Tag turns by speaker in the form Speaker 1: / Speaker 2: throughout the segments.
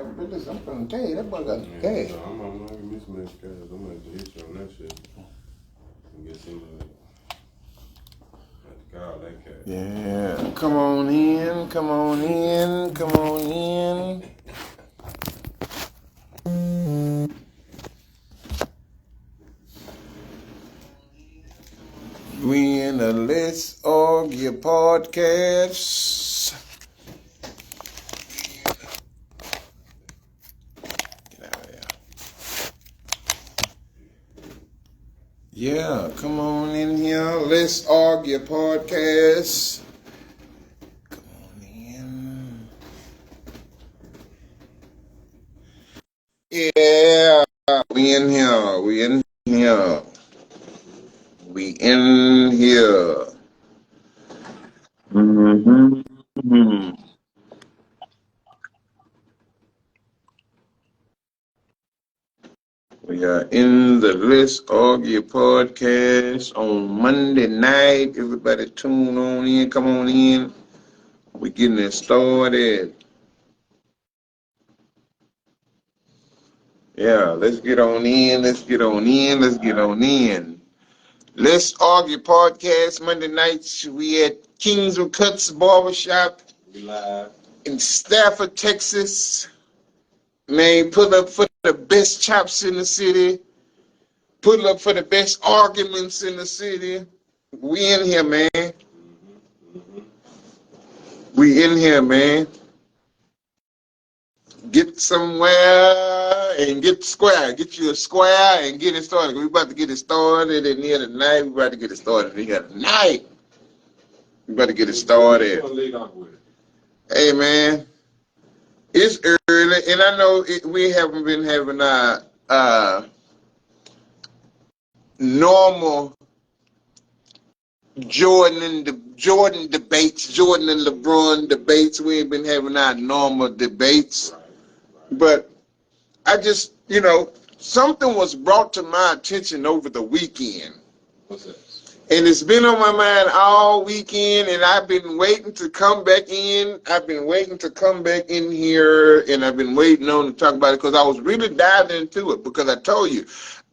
Speaker 1: Listen, I'm gonna tell you that boy got gas.
Speaker 2: I'm gonna miss my gas. I'm gonna hit you on that shit and get some that cat.
Speaker 1: Yeah, come on in, come on in, come on in. We in the Let's Argue podcast. Get out of here. Yeah, come on in here. Let's Argue podcast. Come on in. Yeah, we in here. We in here. We in here. Mm-hmm. We are in the Let's Argue podcast on Monday night. Everybody tune on in. Come on in. We're getting it started. Yeah, let's get on in. Let's get on in. Let's get on in. Let's Argue podcast Monday nights. We at Kingswood Cuts Barbershop.
Speaker 2: We live
Speaker 1: in Stafford, Texas. Man, put up for the best chops in the city. Put up for the best arguments in the city. We in here, man. We in here, man. Get somewhere and get square. Get you a square and get it started. We about to get it started in here tonight. We about to get it started in here tonight. We about to get it started. Hey, man. It's early, and I know we haven't been having our normal Jordan debates, Jordan and LeBron debates. We ain't been having our normal debates. But I just, something was brought to my attention over the weekend.
Speaker 2: What's that?
Speaker 1: And it's been on my mind all weekend, and I've been waiting to come back in. I've been waiting to come back in here, and I've been waiting on to talk about it because I was really diving into it because I told you,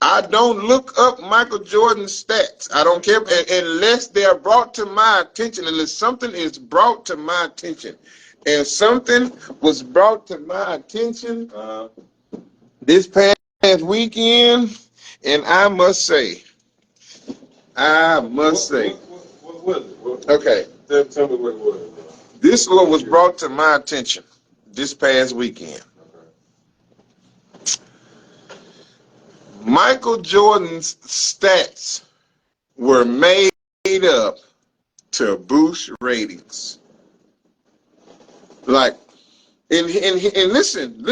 Speaker 1: I don't look up Michael Jordan's stats. I don't care unless they're brought to my attention, unless something is brought to my attention. And something was brought to my attention this past weekend, and I must say,
Speaker 2: What was it?
Speaker 1: Okay.
Speaker 2: Tell me what it was.
Speaker 1: This is what was brought to my attention this past weekend. Michael Jordan's stats were made up to boost ratings. Like, and listen.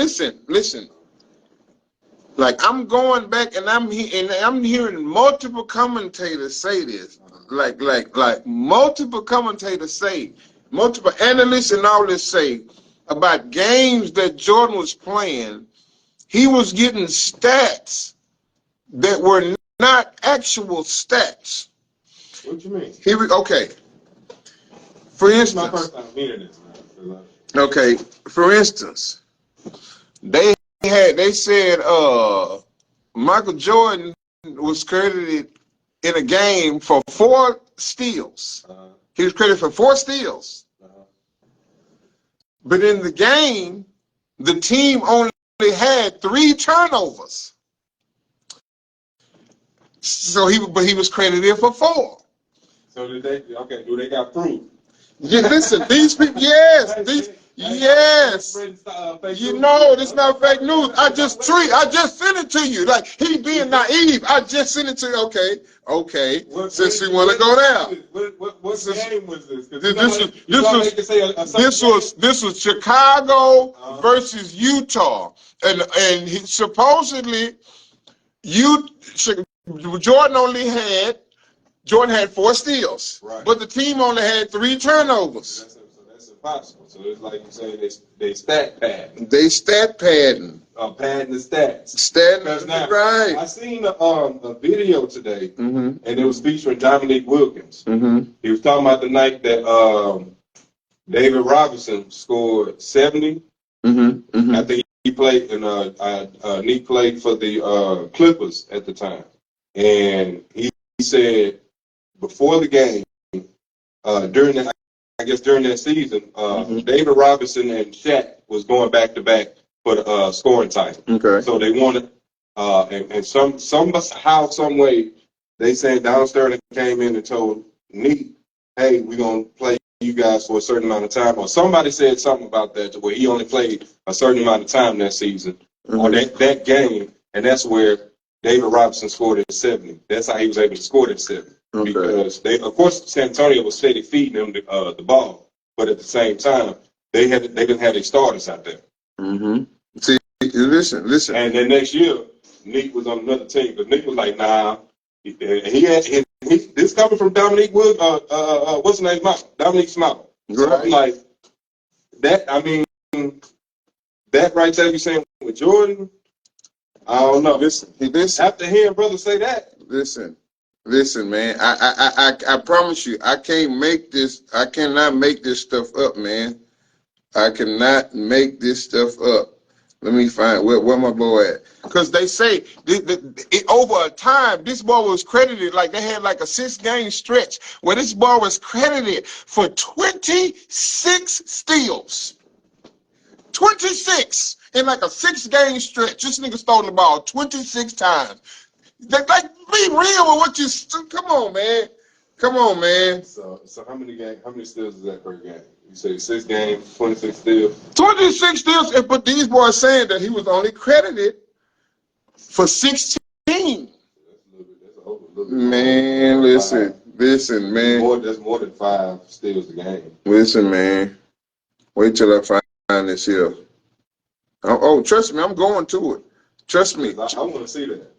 Speaker 1: Like, I'm going back and I'm hearing multiple commentators say this. Like multiple commentators say, multiple analysts and all this say about games that Jordan was playing, he was getting stats that were not actual stats.
Speaker 2: What you mean?
Speaker 1: Okay. For instance,
Speaker 2: my first time hearing this.
Speaker 1: Okay. For instance, they said Michael Jordan was credited in a game for 4 steals. He was credited for 4 steals. But in the game, the team only had 3 turnovers. So he was credited for 4.
Speaker 2: So do they got proof?
Speaker 1: Yeah, listen, these people, yes. It's not fake news. I just sent it to you. Like, he being naive. I just sent it to you. Okay. Since you want to go down.
Speaker 2: What game was this?
Speaker 1: This was Chicago versus Utah. And supposedly, Jordan had 4 steals, but the team only had 3 turnovers.
Speaker 2: That's impossible. So it's like you say they stat pad.
Speaker 1: They stat padding.
Speaker 2: Padding the stats.
Speaker 1: Right.
Speaker 2: I seen a video today, and it was featuring Dominique Wilkins. He was talking about the night that David Robinson scored 70 after played Nick played for the Clippers at the time, and he said before the game, during that, I guess during that season, David Robinson and Shaq was going back to back for the scoring title.
Speaker 1: Okay.
Speaker 2: So they wanted, and somehow, some way, they said Don Sterling came in and told Nick, "Hey, we're gonna play you guys for a certain amount of time," or somebody said something about that to where he only played a certain amount of time that season or that game, and that's where David Robinson scored at 70. That's how he was able to score at 70. Okay. Because of course, San Antonio was steady feeding him the ball, but at the same time, they didn't have their starters out there.
Speaker 1: See, listen.
Speaker 2: And then next year, Nick was on another team, but Nick was like, "Nah." This coming from Dominique Wood, what's his name? Dominique Smile. So I'm like, that, I mean, that right there, you saying with Jordan, I don't know.
Speaker 1: Listen.
Speaker 2: After hearing brother say that.
Speaker 1: Listen, man. I promise you, I cannot make this stuff up, man. I cannot make this stuff up. Let me find where my boy at. Because they say over a time, this boy was credited, like they had like a 6-game stretch where this boy was credited for 26 steals. 26 in like a 6-game stretch. This nigga stole the ball 26 times. Like, be real with what you. Come on, man.
Speaker 2: So how many steals is that per game? You say 6 games, 26 steals.
Speaker 1: 26 steals, but these boys saying that he was only credited for 16.
Speaker 2: That's a little bit
Speaker 1: man, listen, man.
Speaker 2: That's more than 5 steals a game.
Speaker 1: Listen, man. Wait till I find this here. Oh, trust me, I'm going to it. Trust me.
Speaker 2: I want to see that.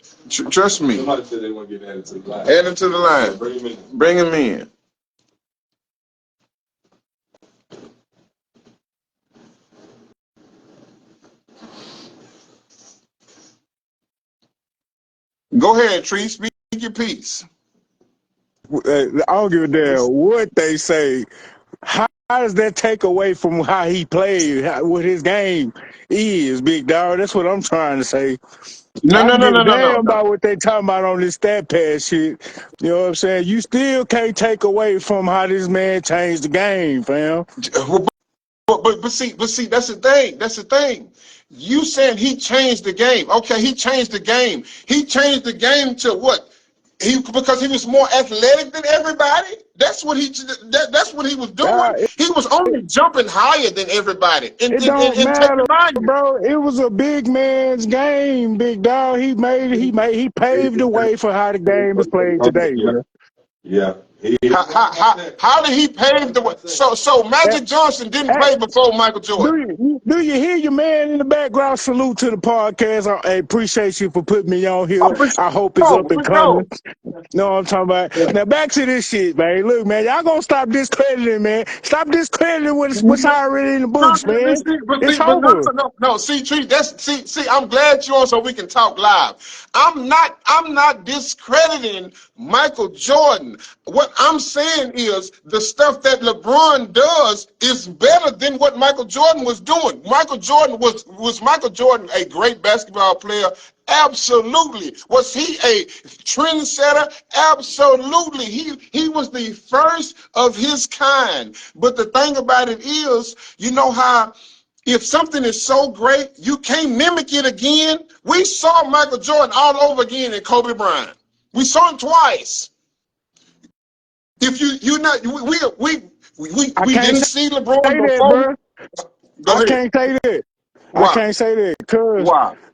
Speaker 1: Trust me.
Speaker 2: Somebody said they want to get added to the line.
Speaker 1: Add him to the line. Bring him in. Go ahead, Tree. Speak your piece.
Speaker 3: I don't give a damn what they say. How does that take away from how he played, what his game is, big dog? That's what I'm trying to say.
Speaker 1: No.
Speaker 3: I don't give a damn about what they talking about on this stat pad shit. You know what I'm saying? You still can't take away from how this man changed the game, fam.
Speaker 1: But see, that's the thing. You saying he changed the game. Okay, he changed the game. He changed the game to what? Because he was more athletic than everybody. That's what he was doing. He was only jumping higher than everybody.
Speaker 3: It don't matter, bro. It was a big man's game, big dog. He paved the way for how the game is played today, man.
Speaker 2: Yeah.
Speaker 1: How did he pave the way? So Magic Johnson didn't play before Michael Jordan.
Speaker 3: Do you hear your man in the background? Salute to the podcast. I appreciate you for putting me on here. I hope it's up and coming. Know what I'm talking about? Yeah. Now back to this shit, man. Look, man, y'all gonna stop discrediting, man. Stop discrediting what's already in the books, man. It's over.
Speaker 1: No, see, I'm glad you're on so we can talk live. I'm not discrediting Michael Jordan. What I'm saying is the stuff that LeBron does is better than what Michael Jordan was doing. Michael Jordan was Michael Jordan a great basketball player? Absolutely. Was he a trendsetter? Absolutely. He was the first of his kind. But the thing about it is, you know how if something is so great, you can't mimic it again. We saw Michael Jordan all over again in Kobe Bryant. We saw him twice. If you not we didn't see LeBron before.
Speaker 3: I can't say that. Why? I can't say that because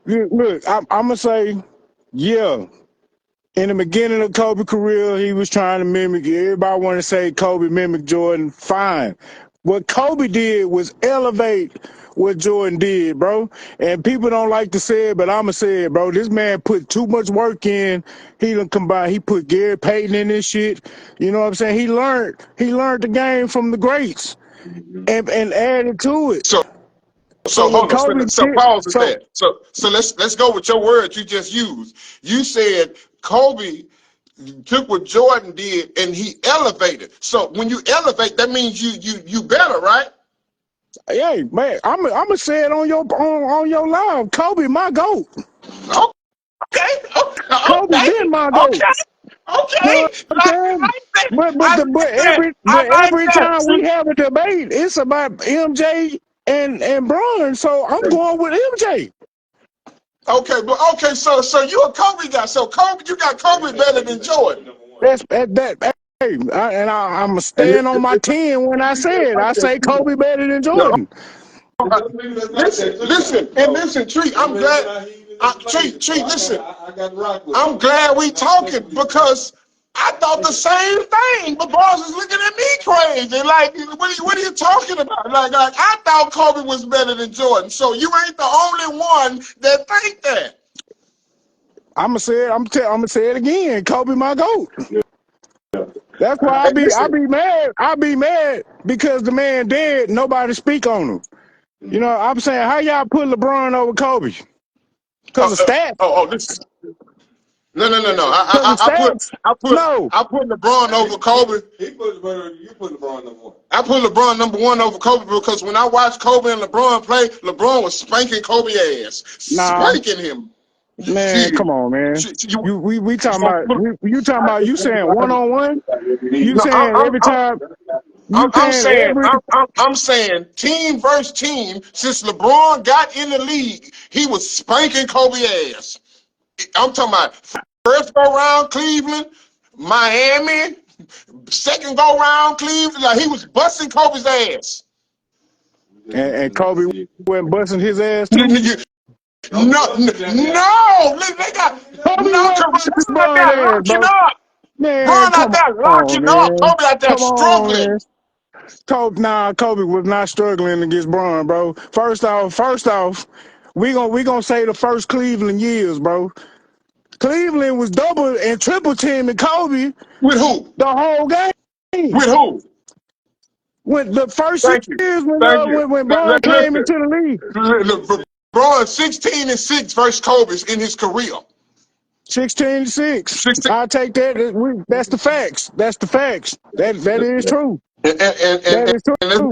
Speaker 3: look, I'm gonna say, yeah. In the beginning of Kobe's career, he was trying to mimic. Everybody want to say Kobe mimicked Jordan. Fine. What Kobe did was elevate what Jordan did, bro. And people don't like to say it, but I'ma say it, bro. This man put too much work in. He done combine. He put Gary Payton in this shit. You know what I'm saying? He learned the game from the greats and added to it.
Speaker 1: So hold on. So pause with that. So let's go with your words you just used. You said Kobe took what Jordan did and he elevated. So when you elevate, that means you better, right?
Speaker 3: Hey man, I'm say it on your live. Kobe, my GOAT.
Speaker 1: Okay,
Speaker 3: Kobe
Speaker 1: okay,
Speaker 3: been my GOAT.
Speaker 1: okay,
Speaker 3: You know
Speaker 1: okay.
Speaker 3: what I'm saying?
Speaker 1: Like that.
Speaker 3: But
Speaker 1: I
Speaker 3: but the, but
Speaker 1: like that.
Speaker 3: every
Speaker 1: I
Speaker 3: but
Speaker 1: like
Speaker 3: every
Speaker 1: that.
Speaker 3: time
Speaker 1: See?
Speaker 3: we have a debate, it's about MJ and Bron. So I'm going with MJ.
Speaker 1: Okay, but okay, so you a Kobe guy. So Kobe, you got Kobe better than Jordan.
Speaker 3: That's that. Hey, I'm staying on my 10 when I said I say Kobe better than
Speaker 1: No,
Speaker 3: Jordan.
Speaker 1: listen, Tree. I'm glad. Tree, listen. I'm glad we talking because I thought the same thing. But boss is looking at me crazy. Like, what are you talking about? Like I thought Kobe was better than Jordan. So you ain't the only one that think that.
Speaker 3: I'ma say it. I'ma say it again. Kobe, my GOAT. That's why
Speaker 1: Hey,
Speaker 3: I
Speaker 1: listen.
Speaker 3: be mad. I be mad because the man dead. Nobody speak on him. You know, I'm saying how y'all put LeBron over Kobe? Because of stats.
Speaker 1: Listen. No.
Speaker 3: Because of stats. No.
Speaker 1: I put LeBron over Kobe.
Speaker 2: You put LeBron number one.
Speaker 1: I put LeBron number one over Kobe because when I watched Kobe and LeBron play, LeBron was spanking Kobe ass,
Speaker 3: Nah,
Speaker 1: spanking him.
Speaker 3: man, come on, man. We talking about you talking about you saying 1-on-1. You
Speaker 1: No,
Speaker 3: saying every time. You
Speaker 1: I'm
Speaker 3: saying
Speaker 1: saying,
Speaker 3: every.
Speaker 1: I'm saying, team versus team. Since LeBron got in the league, he was spanking Kobe ass. I'm talking about first go round Cleveland, Miami, second go round Cleveland. Like he was busting Kobe's ass.
Speaker 3: And Kobe went busting his ass too.
Speaker 1: No, they got
Speaker 3: Kobe
Speaker 1: no.
Speaker 3: went
Speaker 1: Cause
Speaker 3: busting
Speaker 1: Bron out
Speaker 3: LeBron
Speaker 1: there
Speaker 3: ass,
Speaker 1: locking
Speaker 3: bro.
Speaker 1: up.
Speaker 3: Man,
Speaker 1: Bron out
Speaker 3: come
Speaker 1: there
Speaker 3: on,
Speaker 1: locking up.
Speaker 3: man.
Speaker 1: Kobe out there
Speaker 3: Come on, man.
Speaker 1: struggling.
Speaker 3: Kobe was not struggling against Bron, bro. First off, we gonna say the first Cleveland years, bro. Cleveland was double and triple teaming Kobe
Speaker 1: With who?
Speaker 3: the whole game.
Speaker 1: With who?
Speaker 3: When the first
Speaker 1: Thank you.
Speaker 3: years
Speaker 1: Thank you.
Speaker 3: when Bron came
Speaker 1: Listen,
Speaker 3: into the league.
Speaker 1: Bron 16-6 versus Kobe's in his career.
Speaker 3: 16-6.
Speaker 1: 16.
Speaker 3: I take that. That's the facts. That's the facts. That is true.
Speaker 1: And and
Speaker 3: That
Speaker 1: and
Speaker 3: is
Speaker 1: and,
Speaker 3: true.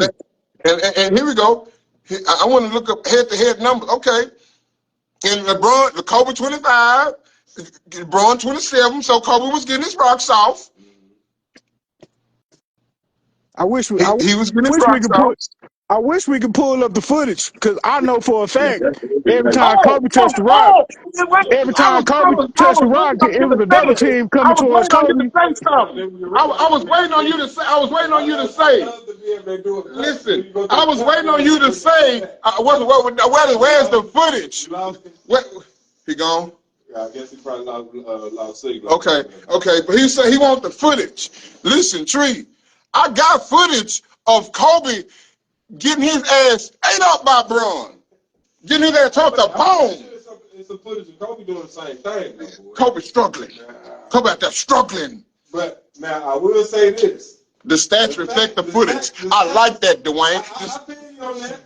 Speaker 1: and here we go. I want to look up head-to-head numbers. Okay. And LeBron, the Kobe 25, LeBron 27, so Kobe was getting his rocks off.
Speaker 3: I wish we
Speaker 1: Was getting his
Speaker 3: wish we
Speaker 1: rocks
Speaker 3: could
Speaker 1: off.
Speaker 3: put I wish we could pull up the footage because I know for a fact every time
Speaker 1: Oh,
Speaker 3: Kobe
Speaker 1: oh,
Speaker 3: touched the rock,
Speaker 1: oh! Wait,
Speaker 3: every time Kobe
Speaker 1: I
Speaker 3: touched the
Speaker 1: was
Speaker 3: rock,
Speaker 1: waiting on
Speaker 3: it
Speaker 1: you
Speaker 3: was
Speaker 1: to
Speaker 3: a
Speaker 1: say
Speaker 3: double
Speaker 1: it.
Speaker 3: team
Speaker 1: I
Speaker 3: coming
Speaker 1: was
Speaker 3: towards
Speaker 1: waiting on you to
Speaker 3: Kobe.
Speaker 1: say something. I was waiting on you to say. I was waiting on you to say. Listen, I was waiting on you to say. Where's the footage? Where, he gone.
Speaker 2: I guess he probably lost signal.
Speaker 1: Okay, but he said he want the footage. Listen, Tree, I got footage of Kobe getting his ass ate up by Braun. Getting his ass off the bone.
Speaker 2: It's some footage of Kobe doing the same thing.
Speaker 1: Kobe struggling. Kobe out there struggling.
Speaker 2: But now I will say this.
Speaker 1: The stats reflect the footage. I like that, Dwayne.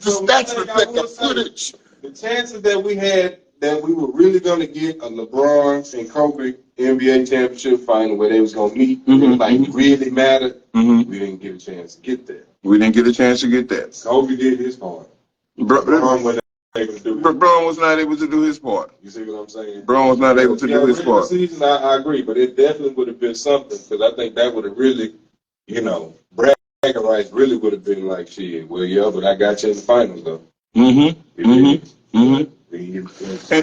Speaker 1: The stats reflect the footage.
Speaker 2: The chances that we had that we were really going to get a LeBron and Kobe NBA championship final where they was going to meet, really mattered, we didn't get a chance to get that.
Speaker 1: We didn't get a chance to get that.
Speaker 2: Kobe did his part.
Speaker 1: LeBron was not able to do his part.
Speaker 2: You see what I'm saying?
Speaker 1: LeBron was not able to do his part.
Speaker 2: Season, I agree, but it definitely would have been something because I think that would have really, bragging rights really would have been like, shit, well, yeah, but I got you in the finals, though.
Speaker 1: And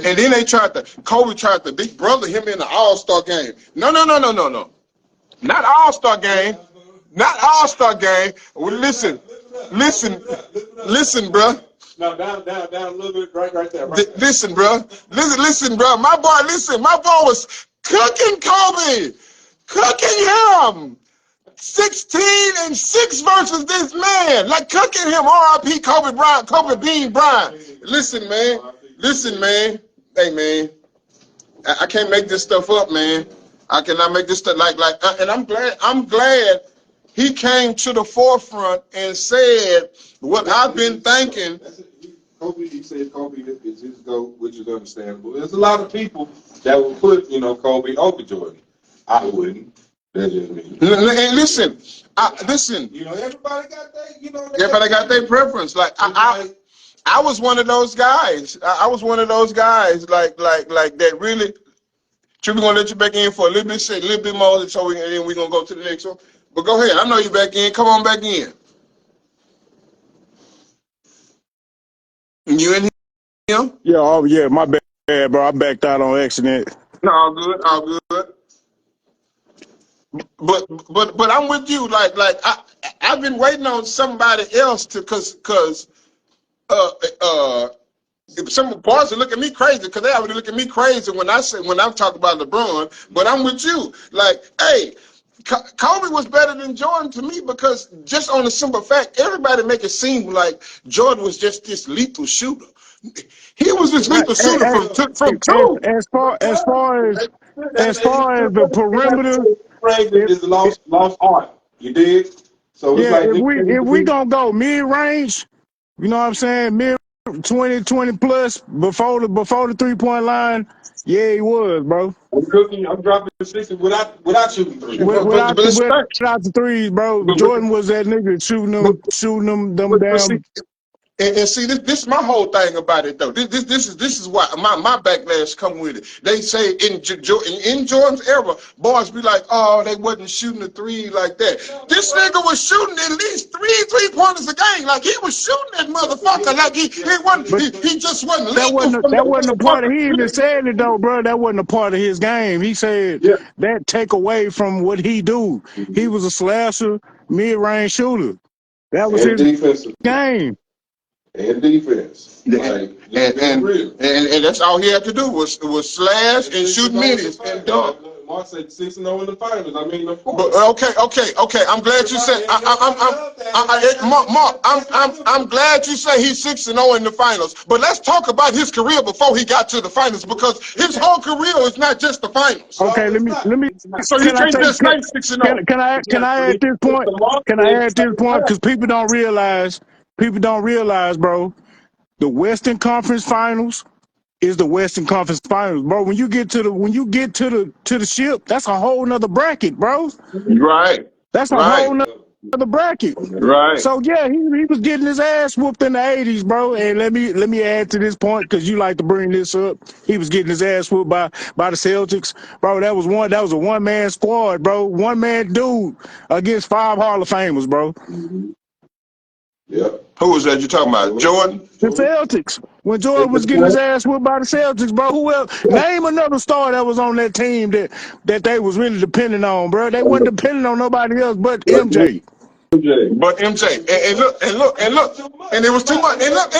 Speaker 1: then Kobe tried to big brother him in the All-Star game. No. Not All-Star game. Not All-Star game. Well, listen, bro.
Speaker 2: No, down a little bit, right there.
Speaker 1: Listen, bro. Listen, bro. My boy was cooking Kobe. Cooking him. 16-6 versus this man. Like cooking him. R.I.P. Kobe Bryant, Kobe Bean Bryant. Listen, man. Hey, man. I can't make this stuff up, man. I cannot make this stuff and I'm glad he came to the forefront and said what I've been thinking.
Speaker 2: Kobe, he said Kobe is his GOAT, which is understandable. There's a lot of people that will put, Kobe over Jordan. I wouldn't. That's just me.
Speaker 1: And listen, listen. Everybody got their preference. Like I was one of those guys. I was one of those guys like that really. We're gonna let you back in for a little bit more, and then we're gonna go to the next one. But go ahead. I know you back in. Come on back in. You in here?
Speaker 3: Yeah, oh yeah, my bad, bro. I backed out on accident.
Speaker 1: No, all good. But I'm with you. Like I've been waiting on somebody else to cause some boys will look at me crazy because they already look at me crazy when I'm talking about LeBron. But I'm with you. Like, hey, Kobe was better than Jordan to me because just on the simple fact, everybody make it seem like Jordan was just this lethal shooter. He was this lethal shooter from two.
Speaker 3: As far as the perimeter,
Speaker 2: Is lost art. You dig? So it's
Speaker 3: yeah,
Speaker 2: like
Speaker 3: if we gonna go mid range, you know what I'm saying, mid 20 plus before the 3-point line, yeah, he was, bro.
Speaker 2: I'm dropping 60 without shooting three.
Speaker 3: Without the threes, bro. Jordan was that nigga shooting them damn.
Speaker 1: And see, this is my whole thing about it though. This is why my backlash come with it. They say in Jordan's era, boys be like, oh, they wasn't shooting the three like that. This nigga was shooting at least three pointers a game. Like he was shooting that motherfucker. Like he just wasn't.
Speaker 3: That wasn't a part of. He even said it though, bro. That wasn't a part of his game. He said that take away from what he do. He was a slasher, mid-range shooter. That was his game.
Speaker 2: And defense.
Speaker 1: And that's all he had to do was slash and shoot middies and dunk.
Speaker 2: Mark said 6-0 in the finals. I mean, of course.
Speaker 1: Okay. I'm glad you said. Mark, I'm glad you say he's 6-0 in the finals. But let's talk about his career before he got to the finals because his whole career is not just the finals.
Speaker 3: Okay, let me.
Speaker 1: So you can't just say 6-0.
Speaker 3: Can I add this point? Can I add this point? Because people don't realize, bro. The Western Conference Finals is the Western Conference Finals, bro. When you get to the ship, that's a whole nother bracket, bro.
Speaker 1: Right.
Speaker 3: That's a whole nother bracket.
Speaker 1: Right.
Speaker 3: So yeah, he was getting his ass whooped in the 80s, bro. And let me add to this point because you like to bring this up. He was getting his ass whooped by the Celtics, bro. That was a one-man squad, bro. One-man dude against 5 Hall of Famers, bro.
Speaker 2: Yeah.
Speaker 1: Who was that you talking about? Jordan?
Speaker 3: The Celtics. When Jordan was getting his ass whooped by the Celtics, bro. Who else? Name another star that was on that team that they was really depending on, bro. They wasn't depending on nobody else but MJ.
Speaker 1: But MJ. And look. And it was too much. And look.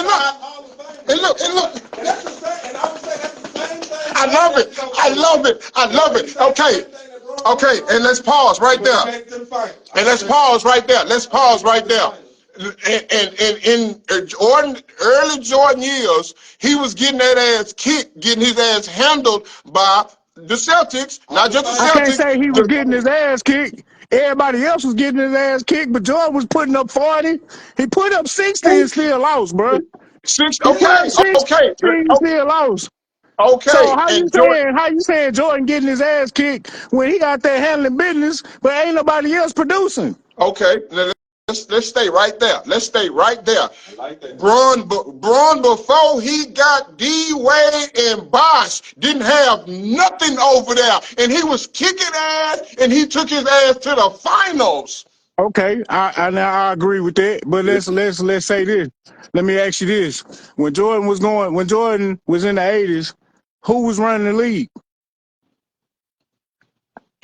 Speaker 1: I love it. Okay. And let's pause right there. And in early Jordan years, he was getting that ass kicked, getting his ass handled by the Celtics, not just the Celtics.
Speaker 3: I can't say he was getting his ass kicked. Everybody else was getting his ass kicked, but Jordan was putting up 40. He put up 60 and still lost, bro.
Speaker 1: Okay.
Speaker 3: He still lost.
Speaker 1: Okay.
Speaker 3: So how you saying Jordan getting his ass kicked when he out there handling business, but ain't nobody else producing?
Speaker 1: Okay. Let's stay right there. I like that. Braun before he got D-Wade and Bosh didn't have nothing over there, and he was kicking ass, and he took his ass to the finals.
Speaker 3: Okay, I agree with that, but let's say this. Let me ask you this: when Jordan was in the 80s, who was running the league?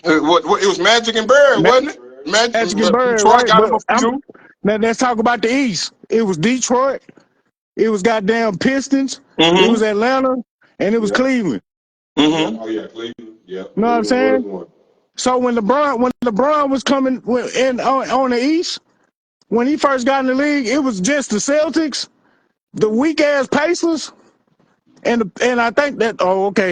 Speaker 1: It was Magic and Bird, wasn't it?
Speaker 3: Magic and Bird,
Speaker 1: Detroit
Speaker 3: right?
Speaker 1: got him a few.
Speaker 3: Now let's talk about the East. It was Detroit, it was goddamn Pistons, it was Atlanta, and it was Cleveland.
Speaker 2: Oh yeah, Cleveland. Yeah.
Speaker 3: Know what I'm saying? So when LeBron was coming in on the East, when he first got in the league, it was just the Celtics, the weak ass Pacers, and I think that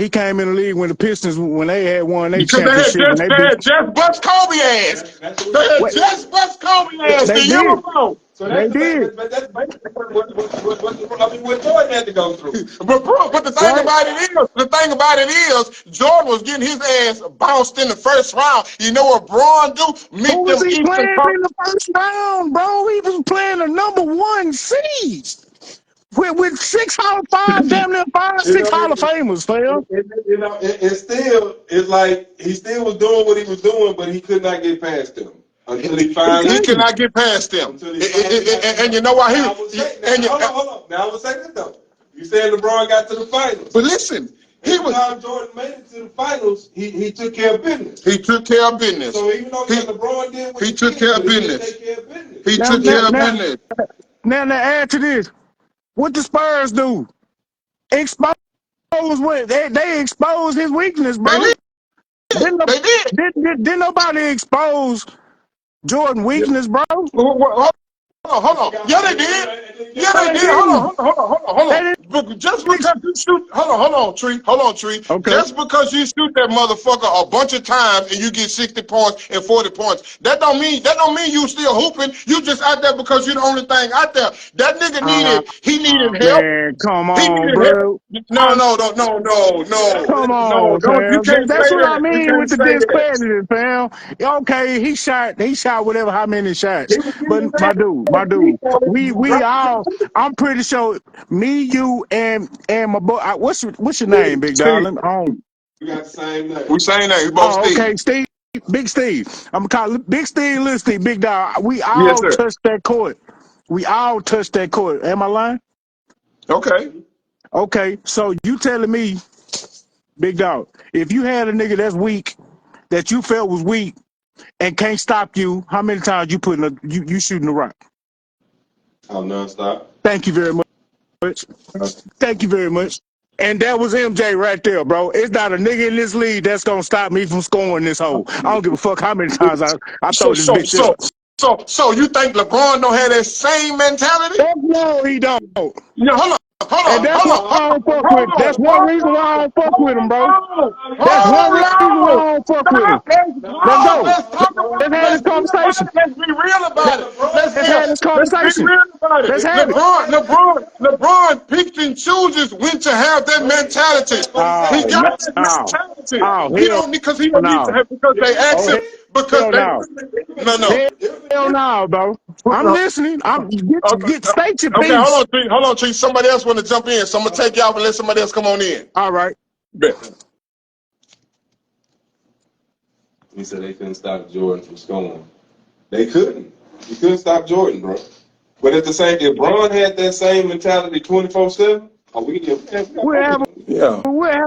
Speaker 3: he came in the league when the Pistons when they had won their championship.
Speaker 1: They had just bust Kobe ass. The year before.
Speaker 2: So
Speaker 3: They
Speaker 2: that's
Speaker 3: did.
Speaker 2: but that's basically what Jordan had to go through.
Speaker 1: But the thing
Speaker 3: Right.
Speaker 1: about it is, Jordan was getting his ass bounced in the first round. You know what Braun do?
Speaker 3: Who
Speaker 1: Meet
Speaker 3: was
Speaker 1: them
Speaker 3: he
Speaker 1: Eastern
Speaker 3: playing in
Speaker 1: Conference.
Speaker 3: the first round, bro? He was playing the number 1 seed with 6 Hall of Fame, damn near 5, 6 Hall of Famers, fam.
Speaker 2: It's still, it's like he still was doing what he was doing, but he could not get past them until he finally.
Speaker 1: He cannot get past them. And you know why he?
Speaker 2: Hold on. Now I would say this though. You said LeBron got to the finals.
Speaker 1: But listen,
Speaker 2: Every time Jordan made it to the finals, he took care of business.
Speaker 1: He took care of business.
Speaker 2: So even though LeBron did what
Speaker 1: he took care of business. He
Speaker 3: Now,
Speaker 1: took care of business.
Speaker 3: now add to this. What the Spurs do? Expose what they exposed his weakness, bro.
Speaker 1: They did.
Speaker 3: Didn't nobody expose Jordan weakness, bro?
Speaker 1: Hold on. Yeah, they did. Yeah,
Speaker 3: No,
Speaker 1: they
Speaker 3: they
Speaker 1: did.
Speaker 3: didn't.
Speaker 1: Hold on. But just because you shoot, hold on, Tree.
Speaker 3: Okay.
Speaker 1: Just because you shoot that motherfucker a bunch of times and you get 60 points and 40 points, that don't mean you still hooping. You just out there because you're the only thing out there. That nigga needed help.
Speaker 3: Man, come
Speaker 1: He
Speaker 3: on,
Speaker 1: needed help.
Speaker 3: bro.
Speaker 1: No.
Speaker 3: Come on,
Speaker 1: Don't. You
Speaker 3: fam.
Speaker 1: can't
Speaker 3: That's
Speaker 1: say
Speaker 3: what I
Speaker 1: that. You
Speaker 3: mean
Speaker 1: can't
Speaker 3: with the
Speaker 1: say that.
Speaker 3: discredited, fam. Okay, he shot whatever how many shots.
Speaker 2: He was
Speaker 3: But
Speaker 2: getting his
Speaker 3: my
Speaker 2: ass
Speaker 3: dude,
Speaker 2: beat
Speaker 3: we all, I'm pretty sure me, you, and my boy, what's your name, big
Speaker 1: Steve.
Speaker 3: darling?
Speaker 2: We got the same name.
Speaker 1: We saying that. We both
Speaker 3: Oh,
Speaker 1: Steve.
Speaker 3: okay, Steve. Big Steve. I'm gonna call it Big Steve, Little Steve, Big Dog. We
Speaker 1: Yes,
Speaker 3: all
Speaker 1: sir.
Speaker 3: touched that court. Am I lying?
Speaker 1: Okay.
Speaker 3: Okay, so you telling me, Big Dog, if you had a nigga that's weak, that you felt was weak and can't stop you, how many times you you shooting the rock?
Speaker 2: Oh, nonstop.
Speaker 3: Thank you very much. Thank you very much. And that was MJ right there, bro. It's not a nigga in this league that's gonna stop me from scoring this hole. I don't give a fuck how many times I
Speaker 1: So
Speaker 3: throw this bitch up.
Speaker 1: so you think LeBron don't have that same mentality?
Speaker 3: No, he don't.
Speaker 1: Yeah, hold
Speaker 3: And that's why I don't fuck with him. That's one reason why I don't fuck with him, bro. That's one reason why I don't fuck with him. Let's go.
Speaker 1: Let's talk about
Speaker 3: Let's have this conversation.
Speaker 1: let's be real about it.
Speaker 3: Let's have this
Speaker 1: Let's be
Speaker 3: conversation.
Speaker 1: real about it.
Speaker 3: Let's have it.
Speaker 1: LeBron picked and chooses when to have that mentality. He got that mentality. He don't because he don't need to
Speaker 3: no.
Speaker 1: have because they ask him because
Speaker 3: Hell
Speaker 1: they
Speaker 3: no.
Speaker 1: no.
Speaker 3: Hell no, bro. I'm listening. State your
Speaker 1: Okay,
Speaker 3: piece.
Speaker 1: hold on, Tree. Somebody else want to jump in, so I'm gonna take you off and let somebody else come on in.
Speaker 3: All right.
Speaker 1: Bet.
Speaker 2: He said they couldn't stop Jordan from scoring. They couldn't. You couldn't stop Jordan, bro. But at the same, if Bron had that same mentality 24/7,
Speaker 3: We'll have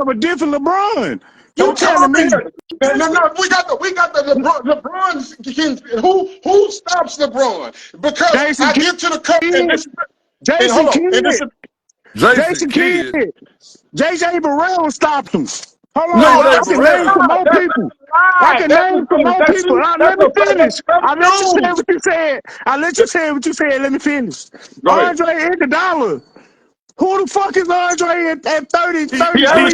Speaker 3: a different LeBron. You
Speaker 1: Come
Speaker 3: telling
Speaker 1: on
Speaker 3: me?
Speaker 1: here. No, we got the LeBron. Who stops LeBron? Because
Speaker 3: Jason
Speaker 1: I
Speaker 3: Kidd.
Speaker 1: get to the cup and this and
Speaker 3: Jason
Speaker 1: hold on. And this
Speaker 3: Kidd. Jason Kidd. JJ Barrell stopped him. Hold on.
Speaker 1: no,
Speaker 3: I
Speaker 1: that's
Speaker 3: can name some more people. I can name some more people. Now, let me finish. I let you say what you said. I let you say what you said. Let me finish.
Speaker 1: Go ahead.
Speaker 3: Andre Iguodala. Who the fuck is Andre at 33
Speaker 1: He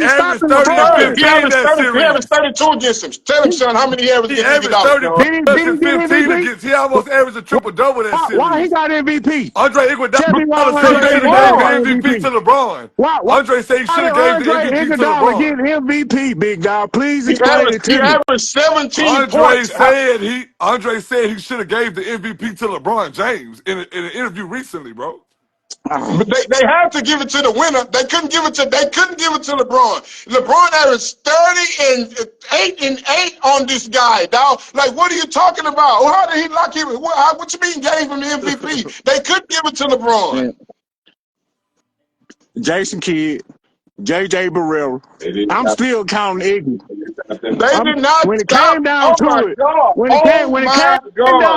Speaker 3: stopping LeBron?
Speaker 1: He averaged 32 against him. Tell him, son, how many he averaged against Iguodala?
Speaker 3: Did he get MVP?
Speaker 4: He almost averaged a triple-double that
Speaker 3: Why he
Speaker 4: series.
Speaker 3: got MVP?
Speaker 4: Andre
Speaker 3: Tell me why
Speaker 4: Iguodala said he
Speaker 3: Andre
Speaker 4: should have
Speaker 3: Iguodala got
Speaker 4: gave the MVP
Speaker 3: MVP.
Speaker 4: to LeBron.
Speaker 3: Why
Speaker 4: Andre said he should
Speaker 3: did
Speaker 4: have gave the
Speaker 3: Andre
Speaker 4: MVP to
Speaker 3: Iguodala get
Speaker 4: LeBron.
Speaker 3: MVP, big dog? Please explain it
Speaker 1: He
Speaker 3: to me.
Speaker 1: averaged 17
Speaker 4: Andre
Speaker 1: points.
Speaker 4: said he should have gave the MVP to LeBron James in an interview recently, bro.
Speaker 1: But they had to give it to the winner. They couldn't give it to LeBron. LeBron averaged 30 and 8 on this guy, dog. Like, what are you talking about? How did he lock him? What you mean gave him the MVP? They couldn't give it to LeBron.
Speaker 3: Jason Kidd, JJ Barrera. I'm still counting Iggy.
Speaker 1: They did not
Speaker 3: When it
Speaker 1: stop.
Speaker 3: came down
Speaker 1: Oh
Speaker 3: to
Speaker 1: my
Speaker 3: it,
Speaker 1: God.
Speaker 3: when it came down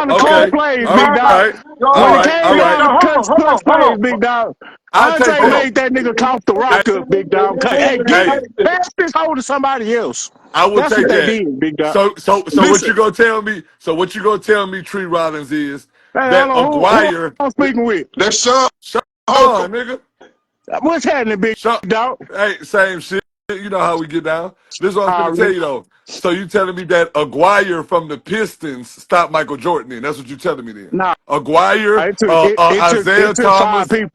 Speaker 3: to cold plays, big dog. When it came down to clutch plays, big dog. Andre made that nigga cough the rock up, big dog. Hey, pass this hole to somebody else.
Speaker 4: I will
Speaker 3: That's
Speaker 4: take
Speaker 3: what they
Speaker 4: that.
Speaker 3: did, big dog.
Speaker 4: So what you gonna tell me? So what you gonna tell me, Tree Rollins, is
Speaker 3: Hey,
Speaker 4: that
Speaker 3: hold on, who
Speaker 4: Aguirre,
Speaker 3: I'm speaking with?
Speaker 1: That's Sean.
Speaker 4: Sean, nigga,
Speaker 3: What's happening, big
Speaker 4: Sean,
Speaker 3: dog?
Speaker 4: hey, same shit. You know how we get down. This is what I'm
Speaker 3: I
Speaker 4: going to tell you though. So you telling me that Aguirre from the Pistons stopped Michael Jordan? Then that's what you telling me then.
Speaker 3: nah,
Speaker 4: Aguirre,
Speaker 3: it
Speaker 4: Isaiah
Speaker 3: took five
Speaker 4: Thomas.
Speaker 3: people.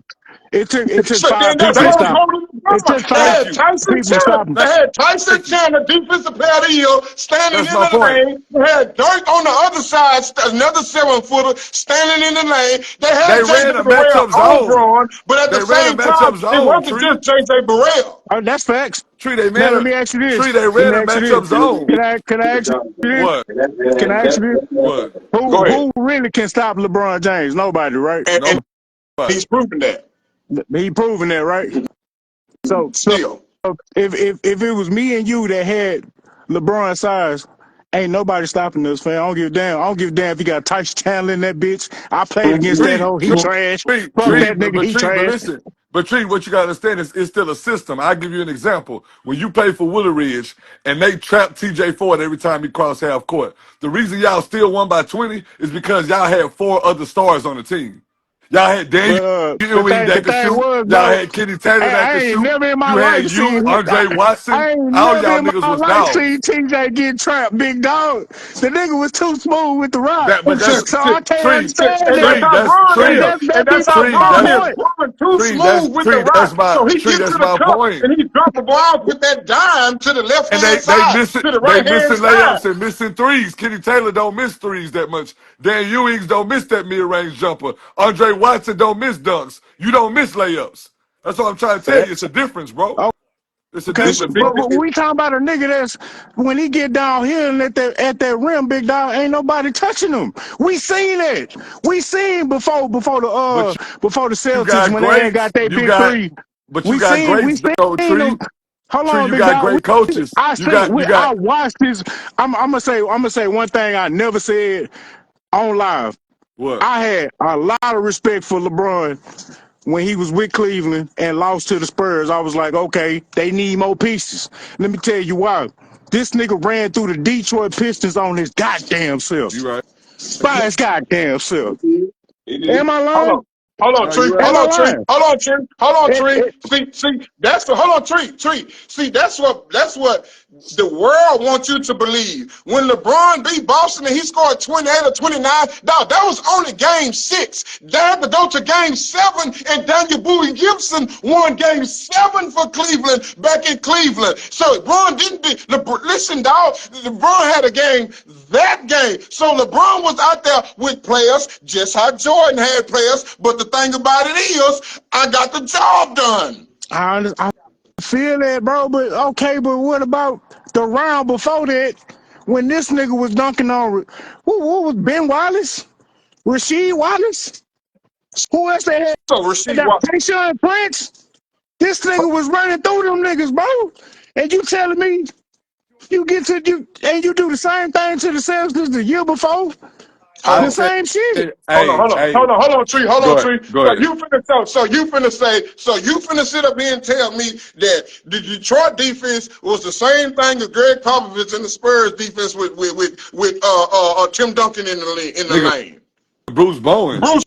Speaker 3: It took
Speaker 1: So
Speaker 3: five
Speaker 1: then that's
Speaker 3: people to
Speaker 1: what
Speaker 4: Thank
Speaker 1: I'm
Speaker 4: you,
Speaker 3: stop.
Speaker 1: calling
Speaker 3: It
Speaker 1: the
Speaker 3: took
Speaker 1: drama. They
Speaker 3: five
Speaker 4: thank
Speaker 1: had
Speaker 4: you,
Speaker 1: Tyson
Speaker 3: people to
Speaker 1: Chandler.
Speaker 3: stop him.
Speaker 1: They had Tyson
Speaker 4: thank you.
Speaker 1: Chandler, defensive player of the year, standing
Speaker 4: That's
Speaker 1: in
Speaker 4: my
Speaker 1: the
Speaker 4: point.
Speaker 1: lane. They had Dirk on the other side, another 7-footer, standing in the lane. They had
Speaker 4: They
Speaker 1: J.J.
Speaker 4: ran a
Speaker 1: Barrell
Speaker 4: matchup
Speaker 1: on
Speaker 4: zone.
Speaker 1: Braun, but at the
Speaker 4: They ran a
Speaker 1: same
Speaker 4: matchup
Speaker 1: time, it
Speaker 4: zone.
Speaker 1: wasn't
Speaker 4: Tree,
Speaker 1: just J.J. Barrell.
Speaker 3: Oh, that's facts.
Speaker 4: Tree. They
Speaker 3: Now
Speaker 4: ran
Speaker 3: let
Speaker 4: a
Speaker 3: me ask you this.
Speaker 4: Tree. They
Speaker 3: Let
Speaker 4: ran
Speaker 3: me
Speaker 4: a
Speaker 3: ask you this.
Speaker 4: matchup zone.
Speaker 3: Can I ask you this?
Speaker 4: What?
Speaker 3: Can I ask you this?
Speaker 4: What?
Speaker 1: Go ahead.
Speaker 3: Who really can stop LeBron James? Nobody, right?
Speaker 1: And
Speaker 4: Nobody.
Speaker 1: he's proven that
Speaker 3: He proven that, right? So
Speaker 1: still.
Speaker 3: if it was me and you that had LeBron size, ain't nobody stopping us, fam. I don't give a damn. I don't give a damn if he got Tyson Chandler in that bitch. I played against that
Speaker 4: Tree,
Speaker 3: hoe. He trash. Fuck
Speaker 4: Tree,
Speaker 3: that nigga. He
Speaker 4: but
Speaker 3: trash.
Speaker 4: listen, but Tree, what you gotta understand is it's still a system. I'll give you an example. When you play for Woodridge and they trap TJ Ford every time he cross half court, the reason y'all still won by 20 is because y'all had 4 other stars on the team. Y'all had Daniel
Speaker 3: But
Speaker 4: Ewing
Speaker 3: the
Speaker 4: that could
Speaker 3: thing
Speaker 4: shoot.
Speaker 3: was,
Speaker 4: Y'all
Speaker 3: bro,
Speaker 4: had Kenny Taylor that
Speaker 3: I
Speaker 4: could
Speaker 3: ain't
Speaker 4: shoot.
Speaker 3: never in my
Speaker 4: You
Speaker 3: life
Speaker 4: had you,
Speaker 3: seen.
Speaker 4: Andre
Speaker 3: I
Speaker 4: Watson.
Speaker 3: ain't
Speaker 4: All
Speaker 3: never
Speaker 4: y'all
Speaker 3: in
Speaker 4: niggas
Speaker 3: my
Speaker 4: was
Speaker 3: life seen
Speaker 4: dogs.
Speaker 3: TJ get trapped, big dog. The nigga was too smooth with the rock,
Speaker 4: But that's
Speaker 3: so I can't
Speaker 4: Tree,
Speaker 3: understand
Speaker 1: And that's
Speaker 3: that.
Speaker 4: Tree,
Speaker 1: how
Speaker 4: that's
Speaker 1: Braun
Speaker 4: Tree,
Speaker 1: is. And
Speaker 3: That be
Speaker 1: that's how
Speaker 4: Tree,
Speaker 1: Braun
Speaker 4: that's
Speaker 1: is.
Speaker 3: point.
Speaker 1: Braun too smooth with the
Speaker 4: Tree,
Speaker 1: rock. So he
Speaker 4: Tree,
Speaker 1: get to
Speaker 4: that's
Speaker 1: the
Speaker 4: my
Speaker 1: cup
Speaker 4: point.
Speaker 1: and he drop the ball with that dime to the left
Speaker 4: And
Speaker 1: hand side, to the
Speaker 4: they
Speaker 1: right hand
Speaker 4: missing
Speaker 1: side.
Speaker 4: layups and missing threes. Kenny Taylor don't miss threes that much. Dan Ewings don't miss that mid range jumper. Andre Watson don't miss dunks. You don't miss layups. That's what I'm trying to tell you. It's a difference, bro. It's a
Speaker 3: Okay,
Speaker 1: It's a
Speaker 4: difference,
Speaker 1: big
Speaker 3: but
Speaker 4: bro.
Speaker 3: we talking about a nigga that's when he get down here and at that rim, big dog, ain't nobody touching him. We seen it. We seen
Speaker 4: But
Speaker 3: before the
Speaker 4: you
Speaker 3: Celtics
Speaker 4: got
Speaker 3: when they had got
Speaker 4: greats.
Speaker 3: their big three.
Speaker 4: But you
Speaker 3: We
Speaker 4: got
Speaker 3: we
Speaker 4: greats though,
Speaker 3: seen them.
Speaker 4: Tree.
Speaker 3: Hold
Speaker 4: Tree,
Speaker 3: on,
Speaker 4: you
Speaker 3: big
Speaker 4: got
Speaker 3: dog.
Speaker 4: great coaches. You
Speaker 3: I
Speaker 4: got
Speaker 3: watched this. I'm gonna say one thing I never said on live.
Speaker 4: what?
Speaker 3: I had a lot of respect for LeBron when he was with Cleveland and lost to the Spurs. I was like, okay, they need more pieces. Let me tell you why. This nigga ran through the Detroit Pistons on his goddamn self.
Speaker 4: You right.
Speaker 3: By his goddamn self.
Speaker 2: He did.
Speaker 3: Am I
Speaker 1: Hold
Speaker 3: lying?
Speaker 1: on. Hold on,
Speaker 4: No, you
Speaker 1: Tree.
Speaker 4: right.
Speaker 1: Hold
Speaker 3: Am I
Speaker 1: on, Tree.
Speaker 3: lying?
Speaker 1: Hold on, Tree. Hold on,
Speaker 3: It,
Speaker 1: Tree.
Speaker 3: it,
Speaker 1: See, that's the hold on, Tree. See, that's what the world wants you to believe. When LeBron beat Boston and he scored 28 or 29, dog, that was only game 6. They had to go to game 7, and Daniel Bowie Gibson won game 7 for Cleveland back in Cleveland. So LeBron didn't be, listen, dog, LeBron had a game that game. So LeBron was out there with players, just how Jordan had players. But the thing about it is, I got the job done.
Speaker 3: I feel that, bro, but okay, but what about the round before that when this nigga was dunking on, what was Ben Wallace? Rasheed Wallace? Who else they had?
Speaker 1: So Rasheed
Speaker 3: That
Speaker 1: Watson.
Speaker 3: Tayshaun Prince? This nigga was running through them niggas, bro. And you telling me you get to you and you do the same thing to the Celtics the year before?
Speaker 1: Hold
Speaker 4: I
Speaker 3: The
Speaker 1: on.
Speaker 4: tell
Speaker 3: same shit.
Speaker 1: Hold on,
Speaker 4: hey,
Speaker 1: hold on,
Speaker 4: hey,
Speaker 1: hold on, hold on, Tree, hold
Speaker 4: go
Speaker 1: on,
Speaker 4: ahead.
Speaker 1: Tree.
Speaker 4: Go ahead.
Speaker 1: So you finna sit up here and tell me that the Detroit defense was the same thing as Greg Popovich and the Spurs defense with Tim Duncan in the
Speaker 4: Nigga,
Speaker 1: lane.
Speaker 4: Bruce Bowen.
Speaker 1: Bruce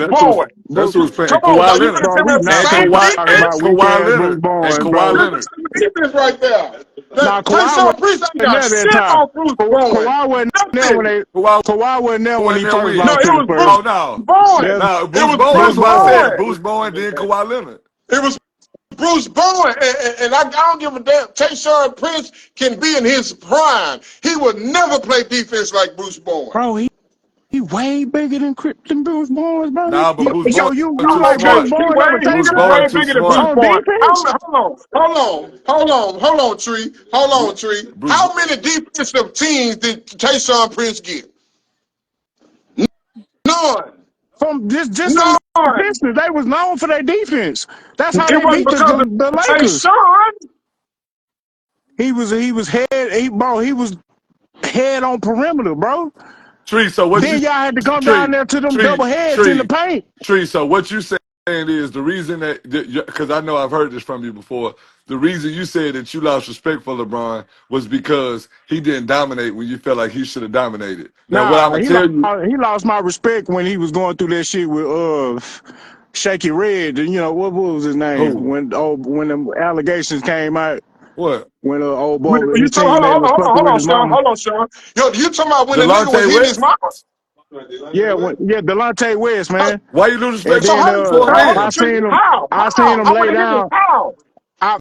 Speaker 1: Bowen.
Speaker 4: That's who's playing.
Speaker 1: Come
Speaker 4: And
Speaker 1: on,
Speaker 4: Kawhi
Speaker 1: now you finna
Speaker 4: Leonard.
Speaker 1: tell
Speaker 3: Bro,
Speaker 1: me
Speaker 3: we
Speaker 1: that's the
Speaker 3: not
Speaker 4: And
Speaker 1: same
Speaker 3: finna
Speaker 4: Kawhi
Speaker 3: talk
Speaker 4: and
Speaker 3: about
Speaker 1: defense?
Speaker 3: weak
Speaker 4: Kawhi
Speaker 3: ass Bruce
Speaker 4: Leonard. And
Speaker 3: Bowen,
Speaker 4: Kawhi
Speaker 3: bro.
Speaker 1: That's the
Speaker 4: Leonard.
Speaker 1: same defense right there.
Speaker 3: Nah,
Speaker 1: That
Speaker 3: Kawhi
Speaker 1: Tayshaun Prince ain't
Speaker 3: wasn't
Speaker 1: got
Speaker 3: there that
Speaker 1: shit
Speaker 3: time.
Speaker 1: on Bruce Bowen.
Speaker 3: Kawhi wasn't there when
Speaker 1: Nothing.
Speaker 3: they
Speaker 4: Kawhi
Speaker 3: Kawhi wasn't there when
Speaker 4: wasn't
Speaker 3: he
Speaker 4: there
Speaker 3: first
Speaker 1: No,
Speaker 4: when?
Speaker 3: lost
Speaker 1: it
Speaker 3: to the
Speaker 1: was
Speaker 3: Spurs.
Speaker 4: Oh
Speaker 1: Bruce
Speaker 4: no.
Speaker 1: Bowen.
Speaker 3: That's
Speaker 4: No,
Speaker 1: It
Speaker 4: Bruce
Speaker 1: was
Speaker 4: Bowen.
Speaker 1: Bruce
Speaker 4: That's
Speaker 3: Bruce
Speaker 4: what I
Speaker 3: Bowen.
Speaker 4: said.
Speaker 1: Bowen.
Speaker 4: Bruce Bowen, then Kawhi Leonard.
Speaker 1: It was Bruce Bowen, and I don't give a damn. Tayshaun Prince can be in his prime. He would never play defense like Bruce Bowen.
Speaker 3: Bro, he way bigger than Bruce Bowen, bro.
Speaker 4: Nah, but Bruce
Speaker 3: So
Speaker 4: Bowen
Speaker 3: you
Speaker 4: too
Speaker 3: like Bruce
Speaker 4: smart.
Speaker 3: Bowen over
Speaker 4: Bruce
Speaker 1: He
Speaker 3: Tayshaun
Speaker 4: Bowen
Speaker 1: way
Speaker 4: too
Speaker 1: bigger than
Speaker 4: smart.
Speaker 1: Bruce
Speaker 3: on
Speaker 1: Bowen.
Speaker 3: defense?
Speaker 1: Hold on, Tree.
Speaker 4: Bruce, Bruce
Speaker 1: How many defensive teams did Tayshaun Prince get? None.
Speaker 3: From just them
Speaker 1: None.
Speaker 3: Pistons, they was known for their defense. That's how
Speaker 1: It
Speaker 3: they
Speaker 1: wasn't
Speaker 3: beat
Speaker 1: because of
Speaker 3: the Lakers.
Speaker 1: Tayshaun.
Speaker 3: He was head on perimeter, bro.
Speaker 4: Tree. So what you
Speaker 3: Then y'all had to come down
Speaker 4: Tree
Speaker 3: there to them
Speaker 4: Tree
Speaker 3: double heads in the
Speaker 4: Tree
Speaker 3: paint.
Speaker 4: Tree. So what you saying is the reason that because I know I've heard this from you before. The reason you said that you lost respect for LeBron was because he didn't dominate when you felt like he should have dominated. Now what I'm
Speaker 3: Nah,
Speaker 4: gonna tell you,
Speaker 3: he lost my respect when he was going through that shit with Shaky Red. And you know what was his name
Speaker 4: who
Speaker 3: when the allegations came out?
Speaker 4: What?
Speaker 3: when old
Speaker 1: When,
Speaker 3: boy,
Speaker 1: you
Speaker 3: his
Speaker 1: talking?
Speaker 3: teammate was fucking with his
Speaker 1: Sean.
Speaker 3: mama.
Speaker 1: Hold on, Sean. Yo, you talking about when the nigga was
Speaker 4: Delonte
Speaker 1: hitting his
Speaker 4: West?
Speaker 1: mama?
Speaker 3: Delonte West, man.
Speaker 4: Why you lose
Speaker 3: And
Speaker 4: respect
Speaker 1: So
Speaker 3: then
Speaker 4: for him
Speaker 1: hold on,
Speaker 3: I
Speaker 4: then?
Speaker 1: Tree.
Speaker 3: seen him.
Speaker 1: How?
Speaker 3: I seen
Speaker 1: How?
Speaker 3: him
Speaker 1: I
Speaker 3: lay
Speaker 1: want to hear this.
Speaker 3: down.
Speaker 1: How?
Speaker 3: I